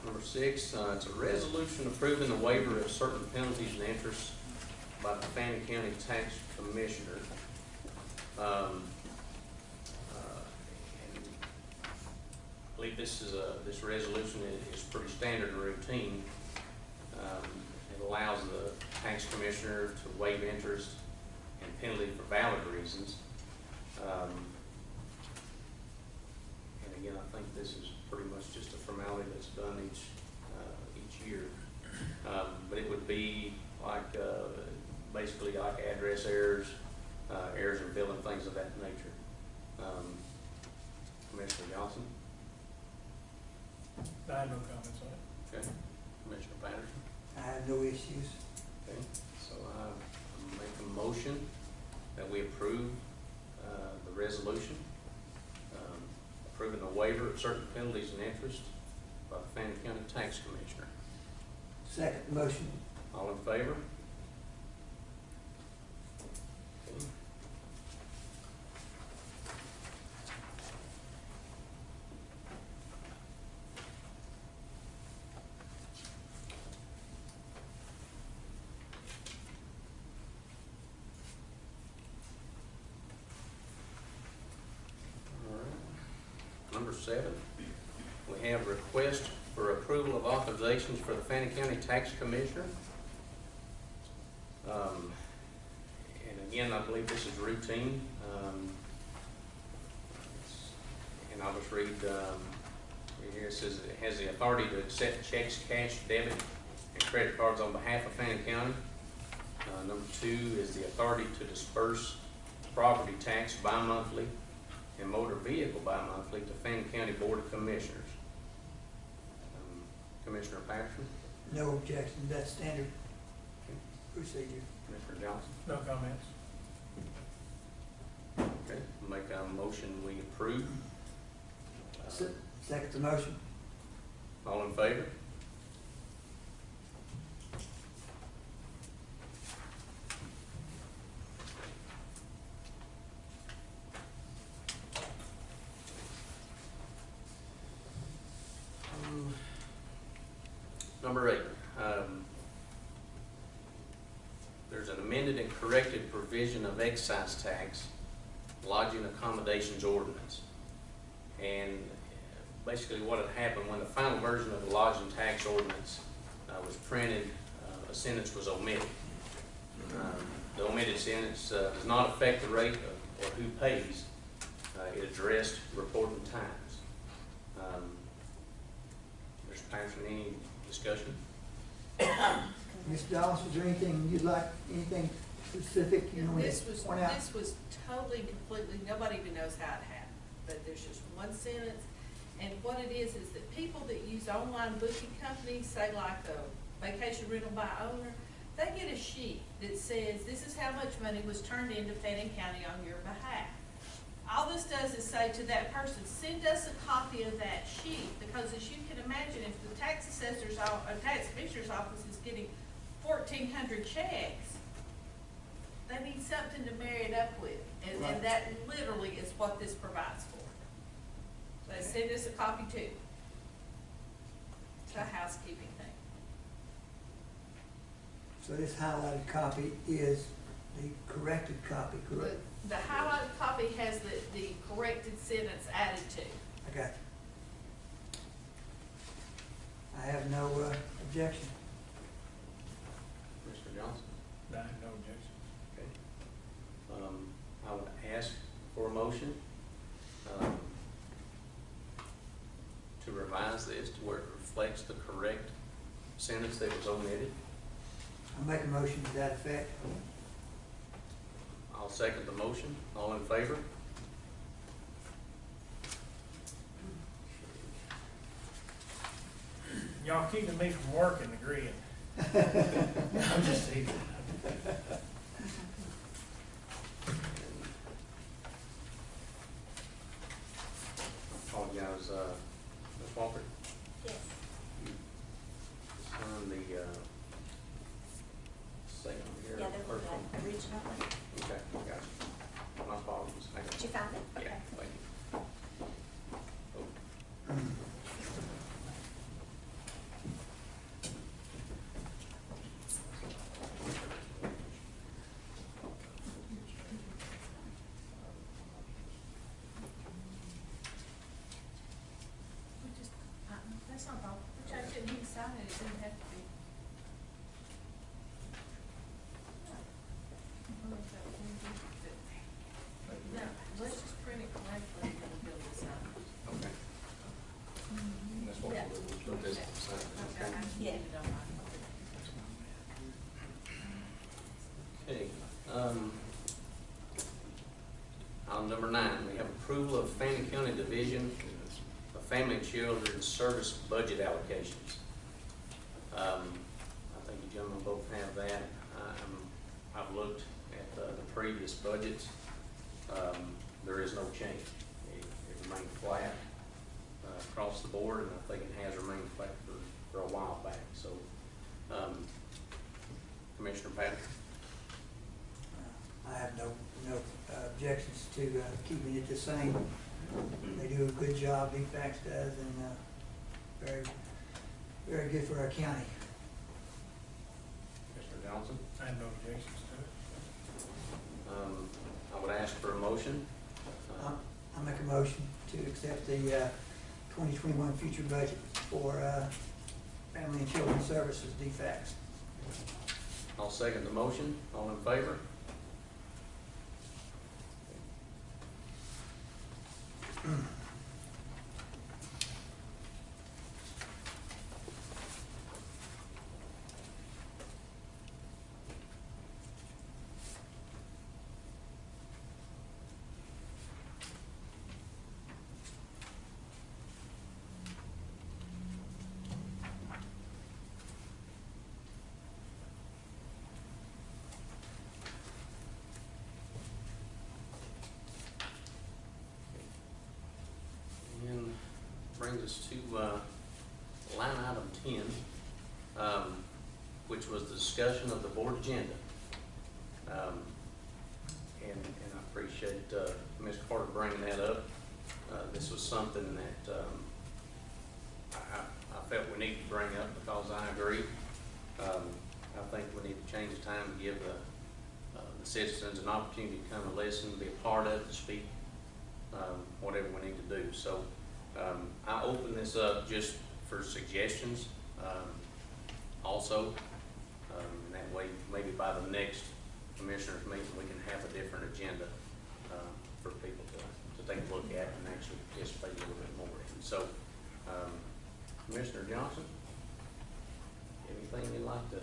Number 6, it's a resolution approving the waiver of certain penalties and interests by the Fannin County Tax Commissioner. And I believe this resolution is pretty standard and routine. It allows the tax commissioner to waive interest and penalty for valid reasons. And again, I think this is pretty much just a formality that's done each year. But it would be like, basically like address errors, errors in billing, things of that nature. Commissioner Johnson? I have no comments on it. Okay. Commissioner Patterson? I have no issues. Okay, so I make a motion that we approve the resolution. approving a waiver of certain penalties and interest by the Fannin County Tax Commissioner. Second motion. All in favor? Okay. All right. Number 7, we have request for approval of authorizations for the Fannin County Tax Commissioner. And again, I believe this is routine. And I'll just read, here it says it has the authority to accept checks, cash, debit, and credit cards on behalf of Fannin County. Number 2 is the authority to disperse property tax bi-monthly and motor vehicle bi-monthly to Fannin County Board of Commissioners. Commissioner Patterson? No objection, that's standard procedure. Commissioner Johnson? No comments. Okay, make a motion we approve. Second the motion. All in favor? Number 8, there's an amended and corrected provision of excise tax lodging accommodations ordinance. And basically what had happened when the final version of the lodging tax ordinance was printed, a sentence was omitted. The omitted sentence does not affect the rate or who pays. It addressed reporting times. Mr. Patterson, any discussion? Ms. Dawes, is there anything you'd like, anything specific you want This to was, point out? this was totally, completely, nobody even knows how it happened, but there's just one sentence. And what it is that people that use online booking companies, say like a vacation rental by owner, they get a sheet that says, this is how much money was turned into Fannin County on your behalf. All this does is say to that person, send us a copy of that sheet, because as you can imagine, if the tax assessor's, tax commissioner's office is getting 1,400 checks, they need something to marry it up with, and that literally is what this provides for. So send us a copy too. It's a housekeeping thing. So this highlighted copy is the corrected copy, correct? The highlighted copy has the corrected sentence added to. Okay. I have no objection. Mr. Johnson? I have no objection. Okay. I would ask for a motion to revise this to where it reflects the correct sentence that was omitted. I'll make a motion to that effect. I'll second the motion. All in favor? Y'all keeping me from working, agreeing. I'm just teasing. Apologize, Ms. Walker. Yes. Sign the second here. Yeah, there's first one. the original one. Okay, got you. My apologies. Hang on. Did you find it? Yeah, Okay. thank you. Oh. That's not a problem. We changed it and he decided it didn't have to be. No, let's just print it correctly and we'll build this up. Okay. And that's what Yeah. we'll do. This is the same. Okay, I can Yeah. get it on my. Okay, on number 9, we have approval of Fannin County Division of Family and Children's Service Budget Allocations. I think you gentlemen both have that. I've looked at the previous budgets. There is no change. It remained flat. across the board, and I think it has remained flat for a while back, so, Commissioner Patrick? I have no objections to keeping it the same. They do a good job, DFAX does, and very, very good for our county. Mr. Johnson? I have no objections to it. I would ask for a motion. I make a motion to accept the 2021 future budget for Family and Children's Services, DFAX. I'll second the motion. All in favor? And brings us to line item 10, which was the discussion of the board agenda. And I appreciate Ms. Carter bringing that up. This was something that I felt we needed to bring up because I agree. I think we need to change the time to give the citizens an opportunity to come and listen, be a part of it, to speak, whatever we need to do. So I open this up just for suggestions also. And that way, maybe by the next commissioners meeting, we can have a different agenda for people to take a look at and actually participate a little bit more in. So, Commissioner Johnson, anything you'd like to?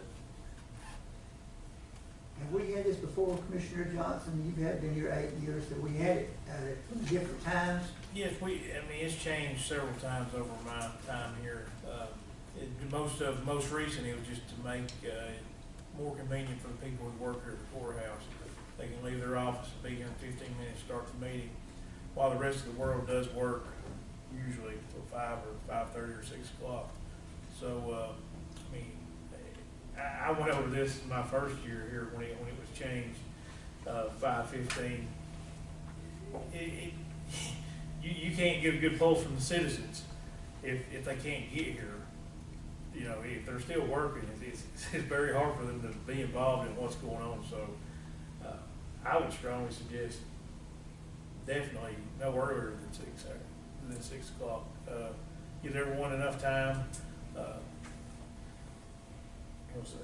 Have we had this before, Commissioner Johnson? You've been here 8 years, that we had it at different times? Yes, I mean, it's changed several times over my time here. Most recent, it was just to make more convenient for the people who work here at the courthouse. They can leave their office and be here in 15 minutes, start the meeting, while the rest of the world does work usually till 5 or 5:30 or 6 o'clock. So, I mean, I went over this my first year here when it was changed, 5:15. You can't get a good pulse from the citizens if they can't get here. You know, if they're still working, it's very hard for them to be involved in what's going on. So I would strongly suggest definitely no earlier than 6 o'clock. Give everyone enough time.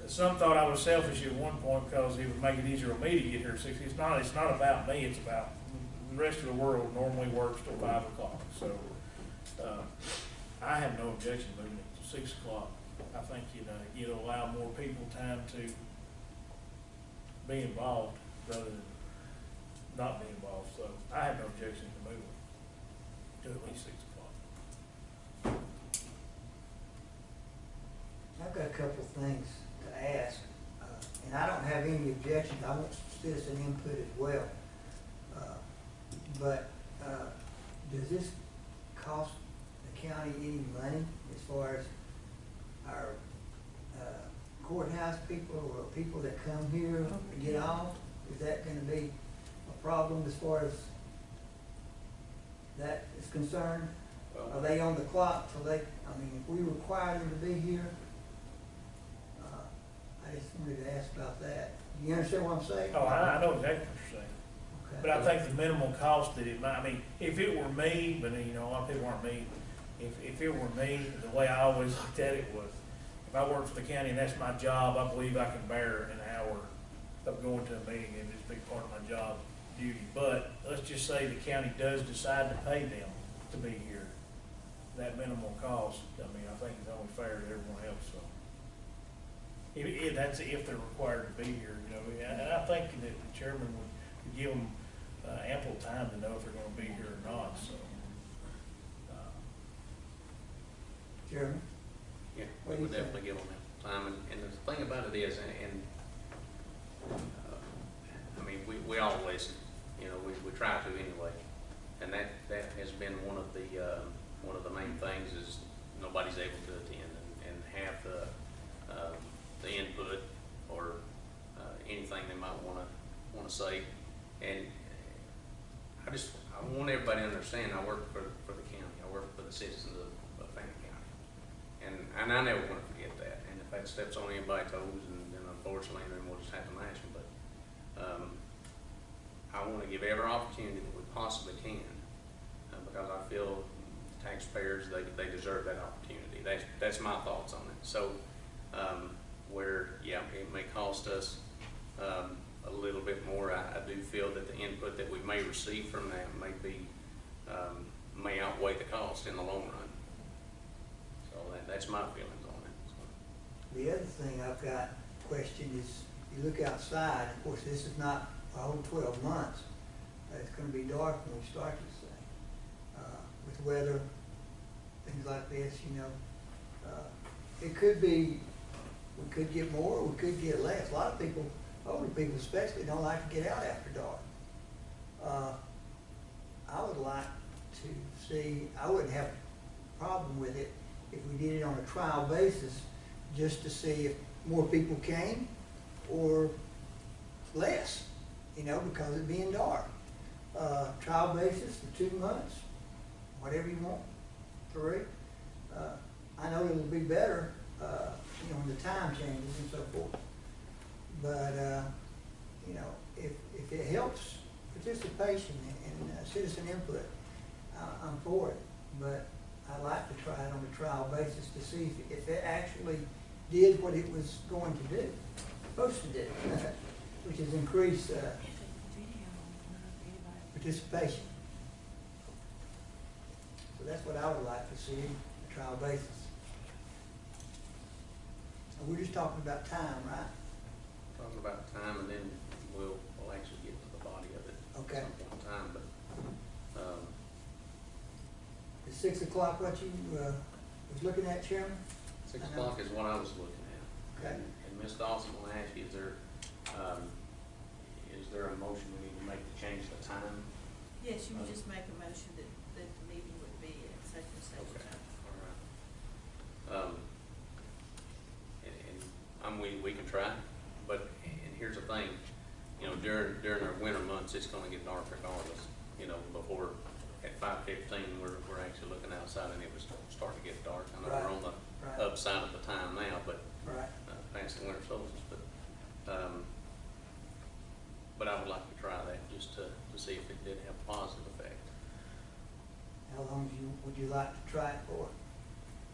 Some thought I was selfish at one point because it would make it easier for me to get here at 6. It's not about me. It's about the rest of the world normally works till 5 o'clock. So I have no objection moving it to 6 o'clock. I think it'll allow more people time to be involved rather than not be involved. So I have no objection to moving to at least 6 o'clock. I've got a couple of things to ask, and I don't have any objections. I want citizen input as well. But does this cost the county any money as far as our courthouse people or people that come here and get off? Is that going to be a problem as far as that is concerned? Are they on the clock till they, I mean, if we require them to be here? I just wanted to ask about that. Do you understand what I'm saying? Oh, I know exactly what you're saying. Okay. But I think the minimal cost that it might, I mean, if it were me, but a lot of people aren't me, if it were me, the way I always looked at it was, if I work for the county and that's my job, I believe I can bear an hour of going to a meeting, and it's a big part of my job duty. But let's just say the county does decide to pay them to be here, that minimal cost, I mean, I think it's only fair to everyone else, so. That's if they're required to be here, and I think that the chairman would give them ample time to know if they're gonna be here or not, so. Chairman? Yeah, we would definitely give them that time, and the thing about it is, I mean, we all listen, we try to anyway, and that has been one of the one of the main things is nobody's able to attend and have the input or anything they might wanna say. And I want everybody to understand, I work for the county, I work for the citizens of Fannin County. And I never wanna forget that. And if that steps on anybody's toes, then unfortunately, then we'll just have to match them. But I wanna give every opportunity that we possibly can, because I feel taxpayers, they deserve that opportunity. That's my thoughts on it. So, where, yeah, it may cost us a little bit more, I do feel that the input that we may receive from that may outweigh the cost in the long run. So that's my feelings on it. So. The other thing I've got questioned is, you look outside, of course, this is not a whole 12 months. It's gonna be dark when we start this thing. With weather, things like this, you know, it could be, we could get more, we could get less. A lot of people, older people especially, don't like to get out after dark. I would like to see, I wouldn't have a problem with it if we did it on a trial basis, just to see if more people came or less, you know, because of being dark. Trial basis for 2 months, whatever you want, 3. I know it'll be better, you know, when the time changes and so forth. But, you know, if it helps participation and citizen input, I'm for it. But I like to try it on a trial basis to see if it actually did what it was going to do, supposed to do, which is increase participation. So that's what I would like to see, a trial basis. And we're just talking about time, right? Talking about time, and then we'll actually get to the body of it Okay. at some point in time. But Is 6 o'clock what you was looking at, Chairman? 6 o'clock is what I was looking at. Okay. And Ms. Dawson will ask you, is there a motion we need to make to change the time? Yes, you would just make a motion that the meeting would be at such and such a Okay. time. All right. We can try, but, and here's the thing, you know, during our winter months, it's gonna get dark regardless. You know, before, at 5:15, we're actually looking outside and it was starting to get dark. I know we're on the Right. upside of the time now, but, Right. past the winter solstice, but I would like to try that just to see if it did have a positive effect. How long would you like to try it for?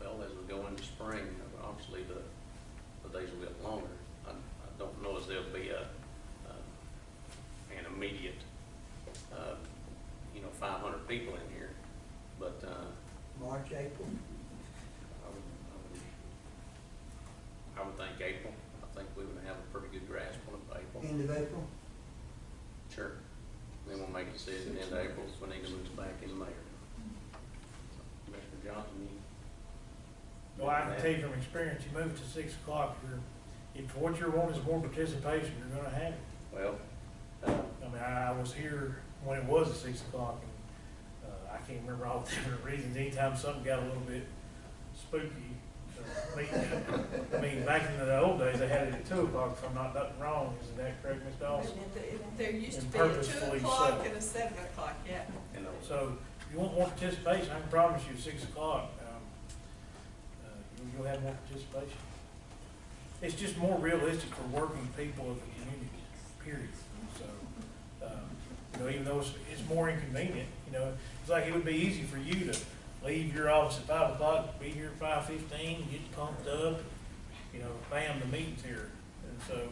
Well, as we go into spring, obviously the days will get longer. I don't know as there'll be an immediate, 500 people in here, but March, April? I would think April. I think we would have a pretty good grasp on it by April. End of April? Sure. Then we'll make a decision in April, so we need to move back in May. Mr. Johnson, Well, I can tell you from experience, you move to 6 o'clock, if what you're wanting is more participation, you're gonna have it. well, I mean, I was here when it was at 6 o'clock, and I can't remember all the different reasons. Anytime something got a little bit spooky, I mean, back in the old days, they had it at 2 o'clock, if I'm not nothing wrong. Isn't that correct, Ms. Dawson? There used to And be a 2 purposefully o'clock so. and a 7 o'clock, yeah. So if you want more participation, I can promise you 6 o'clock, you'll have more participation. It's just more realistic for working people of the community, period. So, even though it's more inconvenient, it's like it would be easy for you to leave your office at 5 o'clock, be here at 5:15, get pumped up, bam, the meeting's here. And so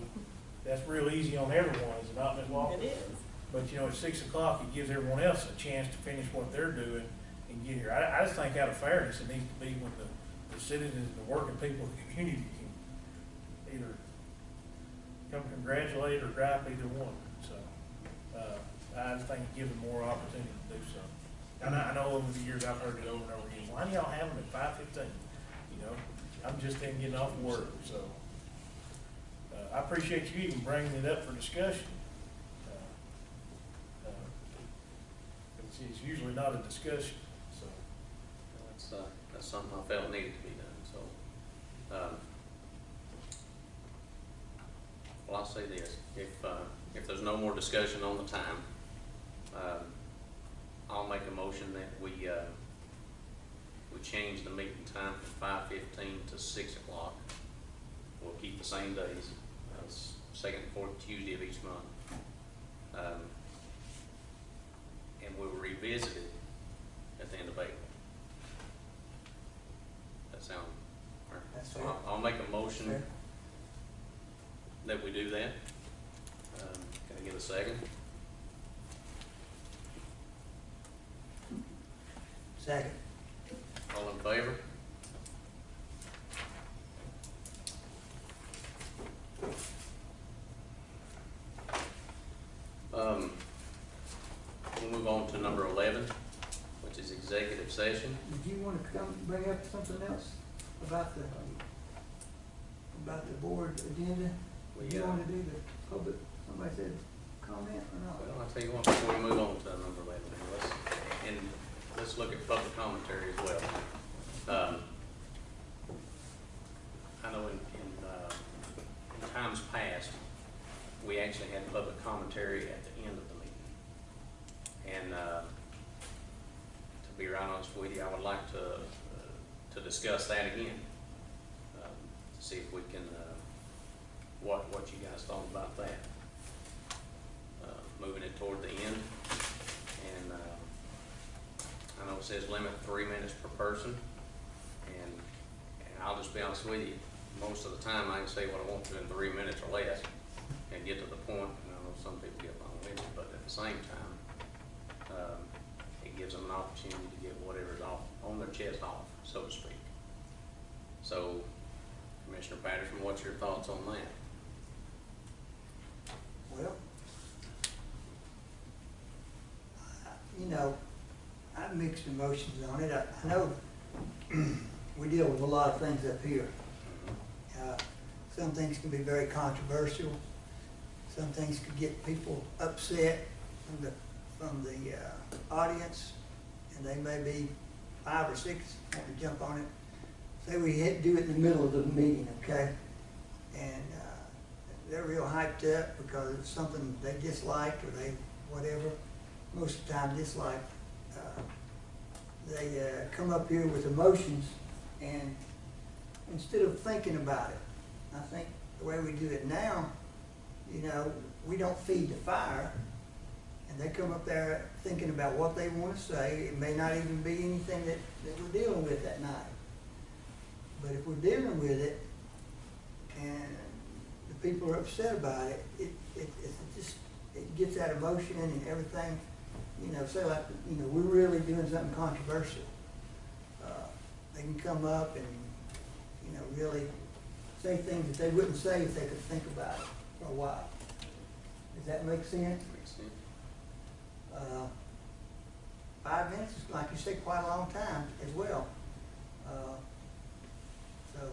that's real easy on everyone, is it not, Ms. Walker? It is. But, at 6 o'clock, it gives everyone else a chance to finish what they're doing and get here. I just think out of fairness, it needs to be when the citizens, the working people of the community can either come congratulate or gripe, either one. So, I just think it gives them more opportunity to do so. And I know over the years I've heard it over and over again, why do y'all have them at 5:15? I'm just in getting off work, so. I appreciate you even bringing it up for discussion. It's usually not a discussion, so. that's something I felt needed to be done, so. Well, I'll say this, if there's no more discussion on the time, I'll make a motion that we change the meeting time from 5:15 to 6 o'clock. We'll keep the same days, second and fourth Tuesday of each month. And we'll revisit it at the end of April. That sound fair? That's So fair. I'll make a motion Fair. that we do that. Can I get a second? Second. All in favor? We'll move on to number 11, which is executive session. Did you want to come bring up something else about the board agenda? We, You want to do the public, somebody said comment or not? Well, I'll tell you what, before we move on to number 11, let's look at public commentary as well. I know in times past, we actually had public commentary at the end of the meeting. And to be right honest with you, I would like to discuss that again. To see if we can, what you guys thought about that. Moving it toward the end. And I know it says limit 3 minutes per person. And I'll just be honest with you, most of the time I can say what I want to in 3 minutes or less and get to the point. And I know some people get long with it, but at the same time, it gives them an opportunity to get whatever's off on their chest off, so to speak. So, Commissioner Patterson, what's your thoughts on that? Well, you know, I have mixed emotions on it. I know we deal with a lot of things up here. Some things can be very controversial. Some things could get people upset from the audience, and they may be 5 or 6 want to jump on it. Say we do it in the middle of the meeting, okay? And they're real hyped up because it's something they dislike or they whatever. Most of the time dislike. They come up here with emotions, and instead of thinking about it, I think the way we do it now, you know, we don't feed the fire, and they come up there thinking about what they want to say. It may not even be anything that we're dealing with that night. But if we're dealing with it, and the people are upset about it, it gets that emotion and everything. You know, say like, you know, we're really doing something controversial. They can come up and, you know, really say things that they wouldn't say if they could think about it for a while. Does that make sense? Makes sense. 5 minutes is, like you said, quite a long time as well. So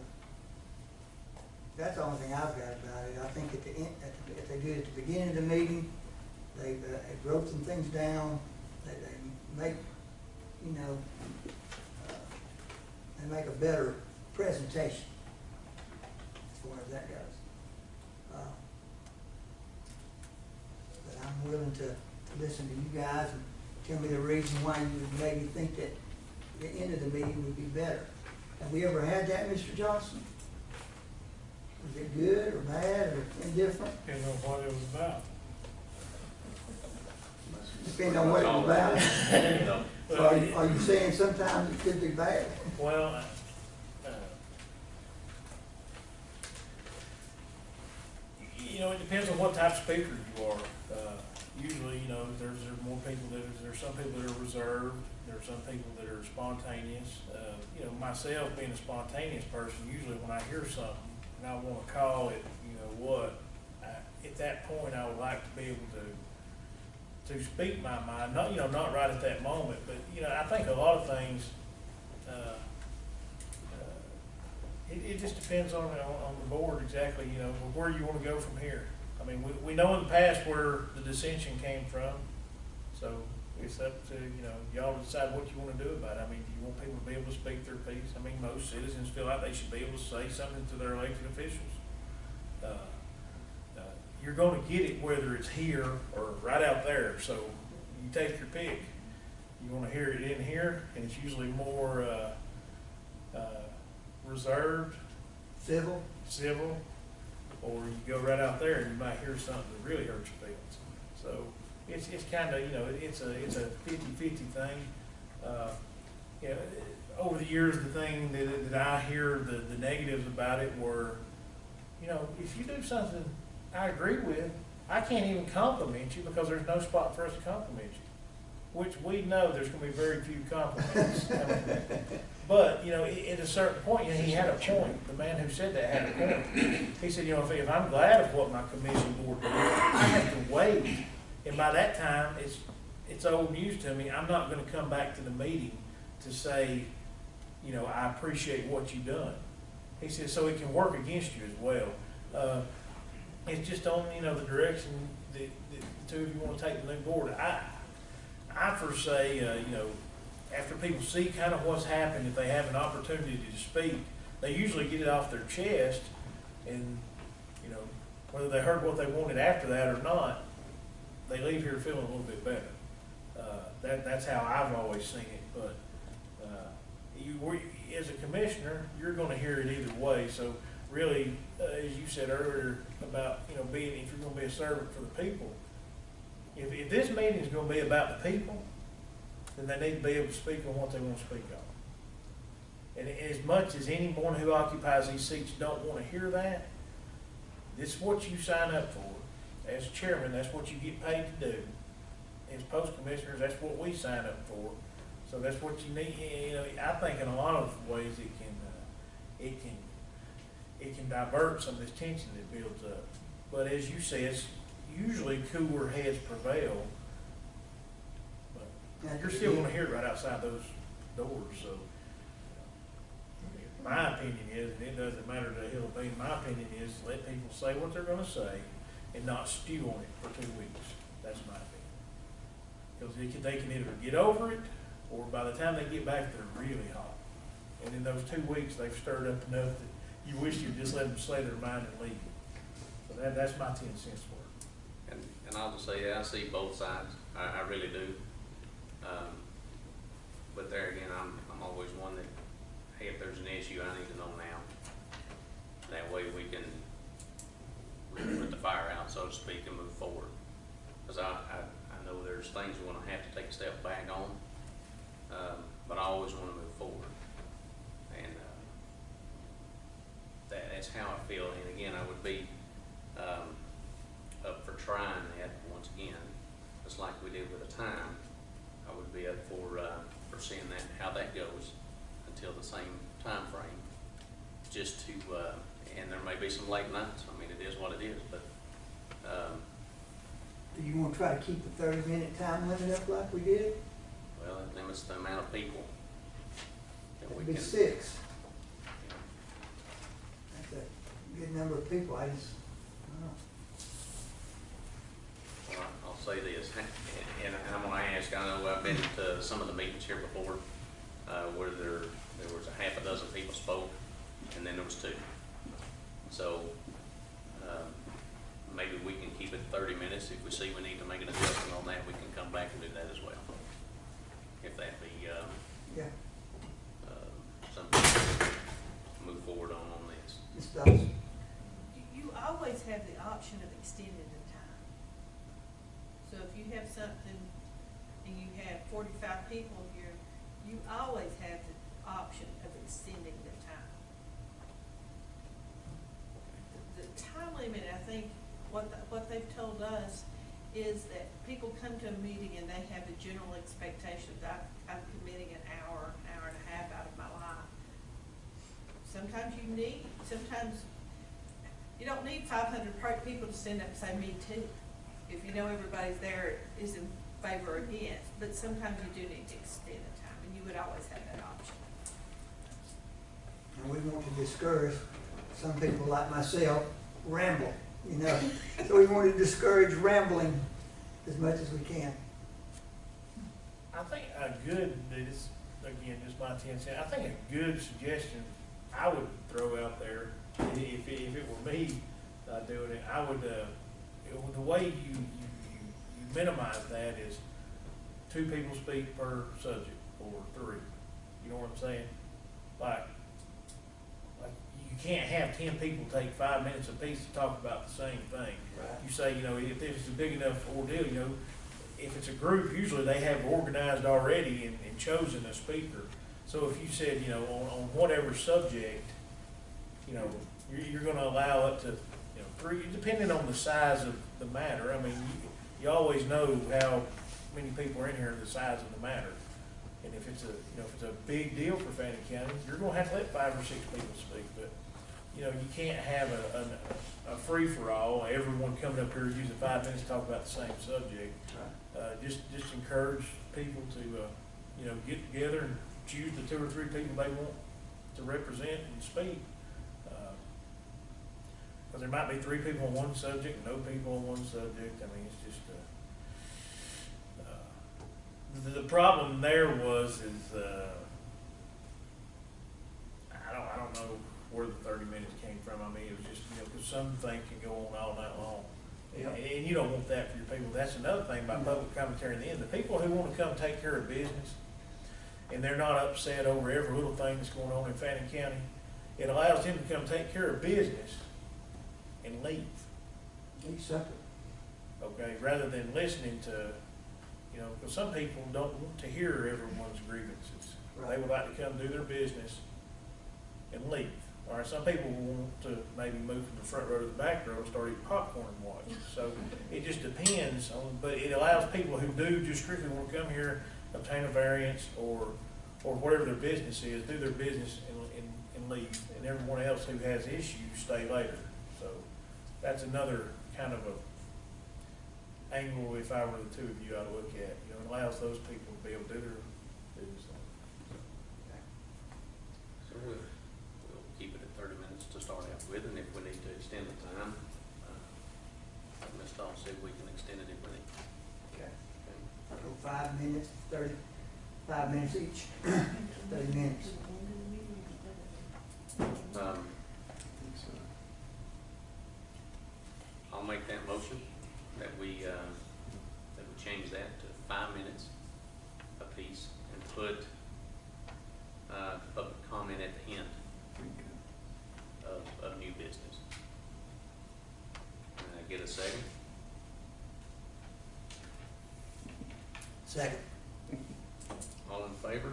that's the only thing I've got about it. I think at the end, if they do it at the beginning of the meeting, they wrote some things down. They make, you know, they make a better presentation as far as that goes. But I'm willing to listen to you guys and tell me the reason why you would maybe think that the end of the meeting would be better. Have we ever had that, Mr. Johnson? Was it good or bad or indifferent? Depends on what it was about. Depending on what it was about. So are you saying sometimes it could be bad? Well, you know, it depends on what type of speaker you are. Usually, you know, there's more people there's some people that are reserved. There are some people that are spontaneous. You know, myself being a spontaneous person, usually when I hear something and I want to call it, you know what, at that point I would like to be able to speak my mind. Not, you know, not right at that moment, but you know, I think a lot of things. It just depends on the board exactly, you know, where you want to go from here. I mean, we know in the past where the dissension came from, so, It's up to, y'all decide what you wanna do about it. I mean, do you want people to be able to speak their piece? I mean, most citizens feel like they should be able to say something to their elected officials. You're gonna get it whether it's here or right out there, so you take your pick. You wanna hear it in here, and it's usually more, reserved, Civil? or you go right out there and you might hear something that really hurts your feelings. So it's kinda, it's a 50-50 thing. Over the years, the thing that I hear, the negatives about it were, if you do something I agree with, I can't even compliment you because there's no spot for us to compliment you. Which we know there's gonna be very few compliments. But, at a certain point, he had a point. The man who said that had a point. He said, if I'm glad of what my commission board did, I have to wait. And by that time, it's old news to me. I'm not gonna come back to the meeting to say, I appreciate what you've done. He said, so it can work against you as well. It's just on, the direction that the two of you wanna take the new board. I first say, after people see kind of what's happened, if they have an opportunity to speak, they usually get it off their chest, and, whether they heard what they wanted after that or not, they leave here feeling a little bit better. That's how I've always seen it, but, as a commissioner, you're gonna hear it either way, so really, as you said earlier about, if you're gonna be a servant for the people, if this meeting is gonna be about the people, then they need to be able to speak on what they want to speak on. And as much as anyone who occupies these seats don't want to hear that, this is what you sign up for. As chairman, that's what you get paid to do. As post commissioners, that's what we sign up for. So that's what you need. I think in a lot of ways it can divert some of this tension that builds up. But as you say, it's usually cooler heads prevail. But you're still going to hear it right outside those doors. So my opinion is, and it doesn't matter to Hill of Bean, my opinion is let people say what they're going to say and not stew on it for 2 weeks. That's my opinion. Because they can either get over it, or by the time they get back, they're really hot. And in those 2 weeks, they've stirred up enough that you wish you'd just let them say their mind and leave. So that's my 10 cents for it. And I'll just say, I see both sides. I really do. But there again, I'm always one that, hey, if there's an issue, I need to know now. That way we can put the fire out, so to speak, and move forward. Because I know there's things we're going to have to take a step back on, but I always want to move forward. And that's how I feel. And again, I would be up for trying that once again, just like we did with the time. I would be up for seeing that, how that goes until the same time frame, just to, and there may be some late nights. I mean, it is what it is, but. Do you want to try to keep the 30-minute time limit up like we did? Well, it limits the amount of people that we It'd be can. 6. That's a good number of people. I don't know. Well, I'll say this, and I'm going to ask, I know I've been to some of the meetings here before, where there was a half a dozen people spoke, and then there was 2. So, maybe we can keep it 30 minutes. If we see we need to make an adjustment on that, we can come back and do that as well. If that be, Yeah. something to move forward on this. Ms. Dawson? You always have the option of extending the time. So if you have something and you have 45 people here, you always have the option of extending the time. The time limit, I think, what they've told us is that people come to a meeting and they have a general expectation that I'm committing an hour and a half out of my life. Sometimes you don't need 500 people to stand up and say, me too, if you know everybody's there is in favor or against. But sometimes you do need to extend the time, and you would always have that option. And we want to discourage some people like myself ramble, So we want to discourage rambling as much as we can. I think a good, this, again, just my 10 cents, I think a good suggestion I would throw out there, if it were me doing it, I would, the way you minimize that is 2 people speak per subject, or 3. You know what I'm saying? Like you can't have 10 people take 5 minutes apiece to talk about the same thing. Right. You say, you know, if it's a big enough ordeal, you know, if it's a group, usually they have organized already and chosen a speaker. So if you said, you know, on whatever subject, you know, you're gonna allow up to, you know, 3, depending on the size of the matter. I mean, you always know how many people are in here, the size of the matter. And if it's a big deal for Fannin County, you're gonna have to let 5 or 6 people speak. But, you know, you can't have a free-for-all, everyone coming up here using 5 minutes to talk about the same subject. Just encourage people to, you know, get together and choose the 2 or 3 people they want to represent and speak. Because there might be 3 people on one subject and no people on one subject. I mean, it's just, the problem there is I don't know where the 30 minutes came from. I mean, it was just, you know, because some things can go on all night long. Yeah. And you don't want that for your people. That's another thing about public commentary in the end. The people who want to come take care of business, and they're not upset over every little thing that's going on in Fannin County, it allows them to come take care of business and leave. Exactly. Okay, rather than listening to, you know, because some people don't want to hear everyone's grievances. Right. They would like to come do their business and leave. All right, some people want to maybe move from the front row to the back row and start eating popcorn and watch. So it just depends on, but it allows people who do just strictly want to come here, obtain a variance or whatever their business is, do their business and leave. And everyone else who has issues stay later. So that's another kind of a angle, if I were the 2 of you, I'd look at. You know, it allows those people to be able to do their business. So we'll keep it at 30 minutes to start out with, and if we need to extend the time, like Ms. Dahl said, we can extend it if we need. Okay. Okay. So 5 minutes, 5 minutes each, 30 minutes. I'll make that motion that we change that to 5 minutes apiece and put public comment at the end of new business. Can I get a second? Second. All in favor?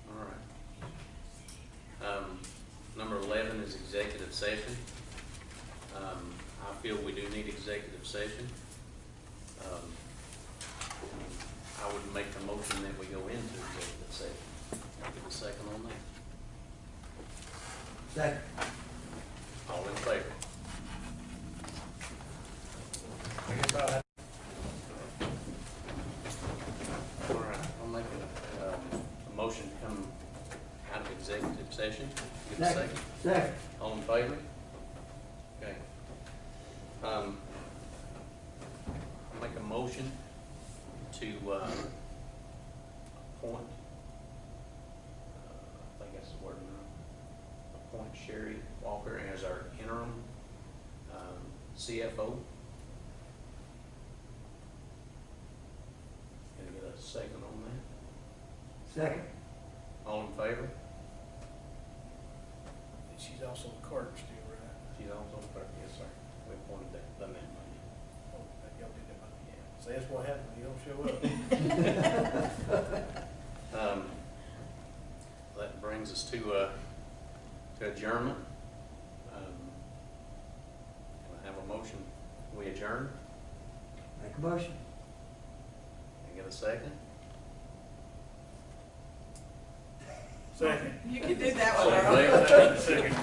All right. Number 11 is executive session. I feel we do need executive session. I would make the motion that we go into executive session. I'll give a second on that. Second. All in favor? I guess I'll have All right, I'll make a motion to come out of executive session. Give a second. Second. All in favor? Okay. I'll make a motion to appoint, I think that's the word now, appoint Sherry Walker as our interim CFO. Can I get a second on that? Second. All in favor? she's also the clerk still, right? She's also the clerk, yes, sir. We appointed that, done that Monday. Oh, y'all did that, yeah. So that's what happens when you don't show up. That brings us to adjournment. Can I have a motion? We adjourn? Make a motion. Can I get a second? Second. You can do that All one, in Earl. favor? Second.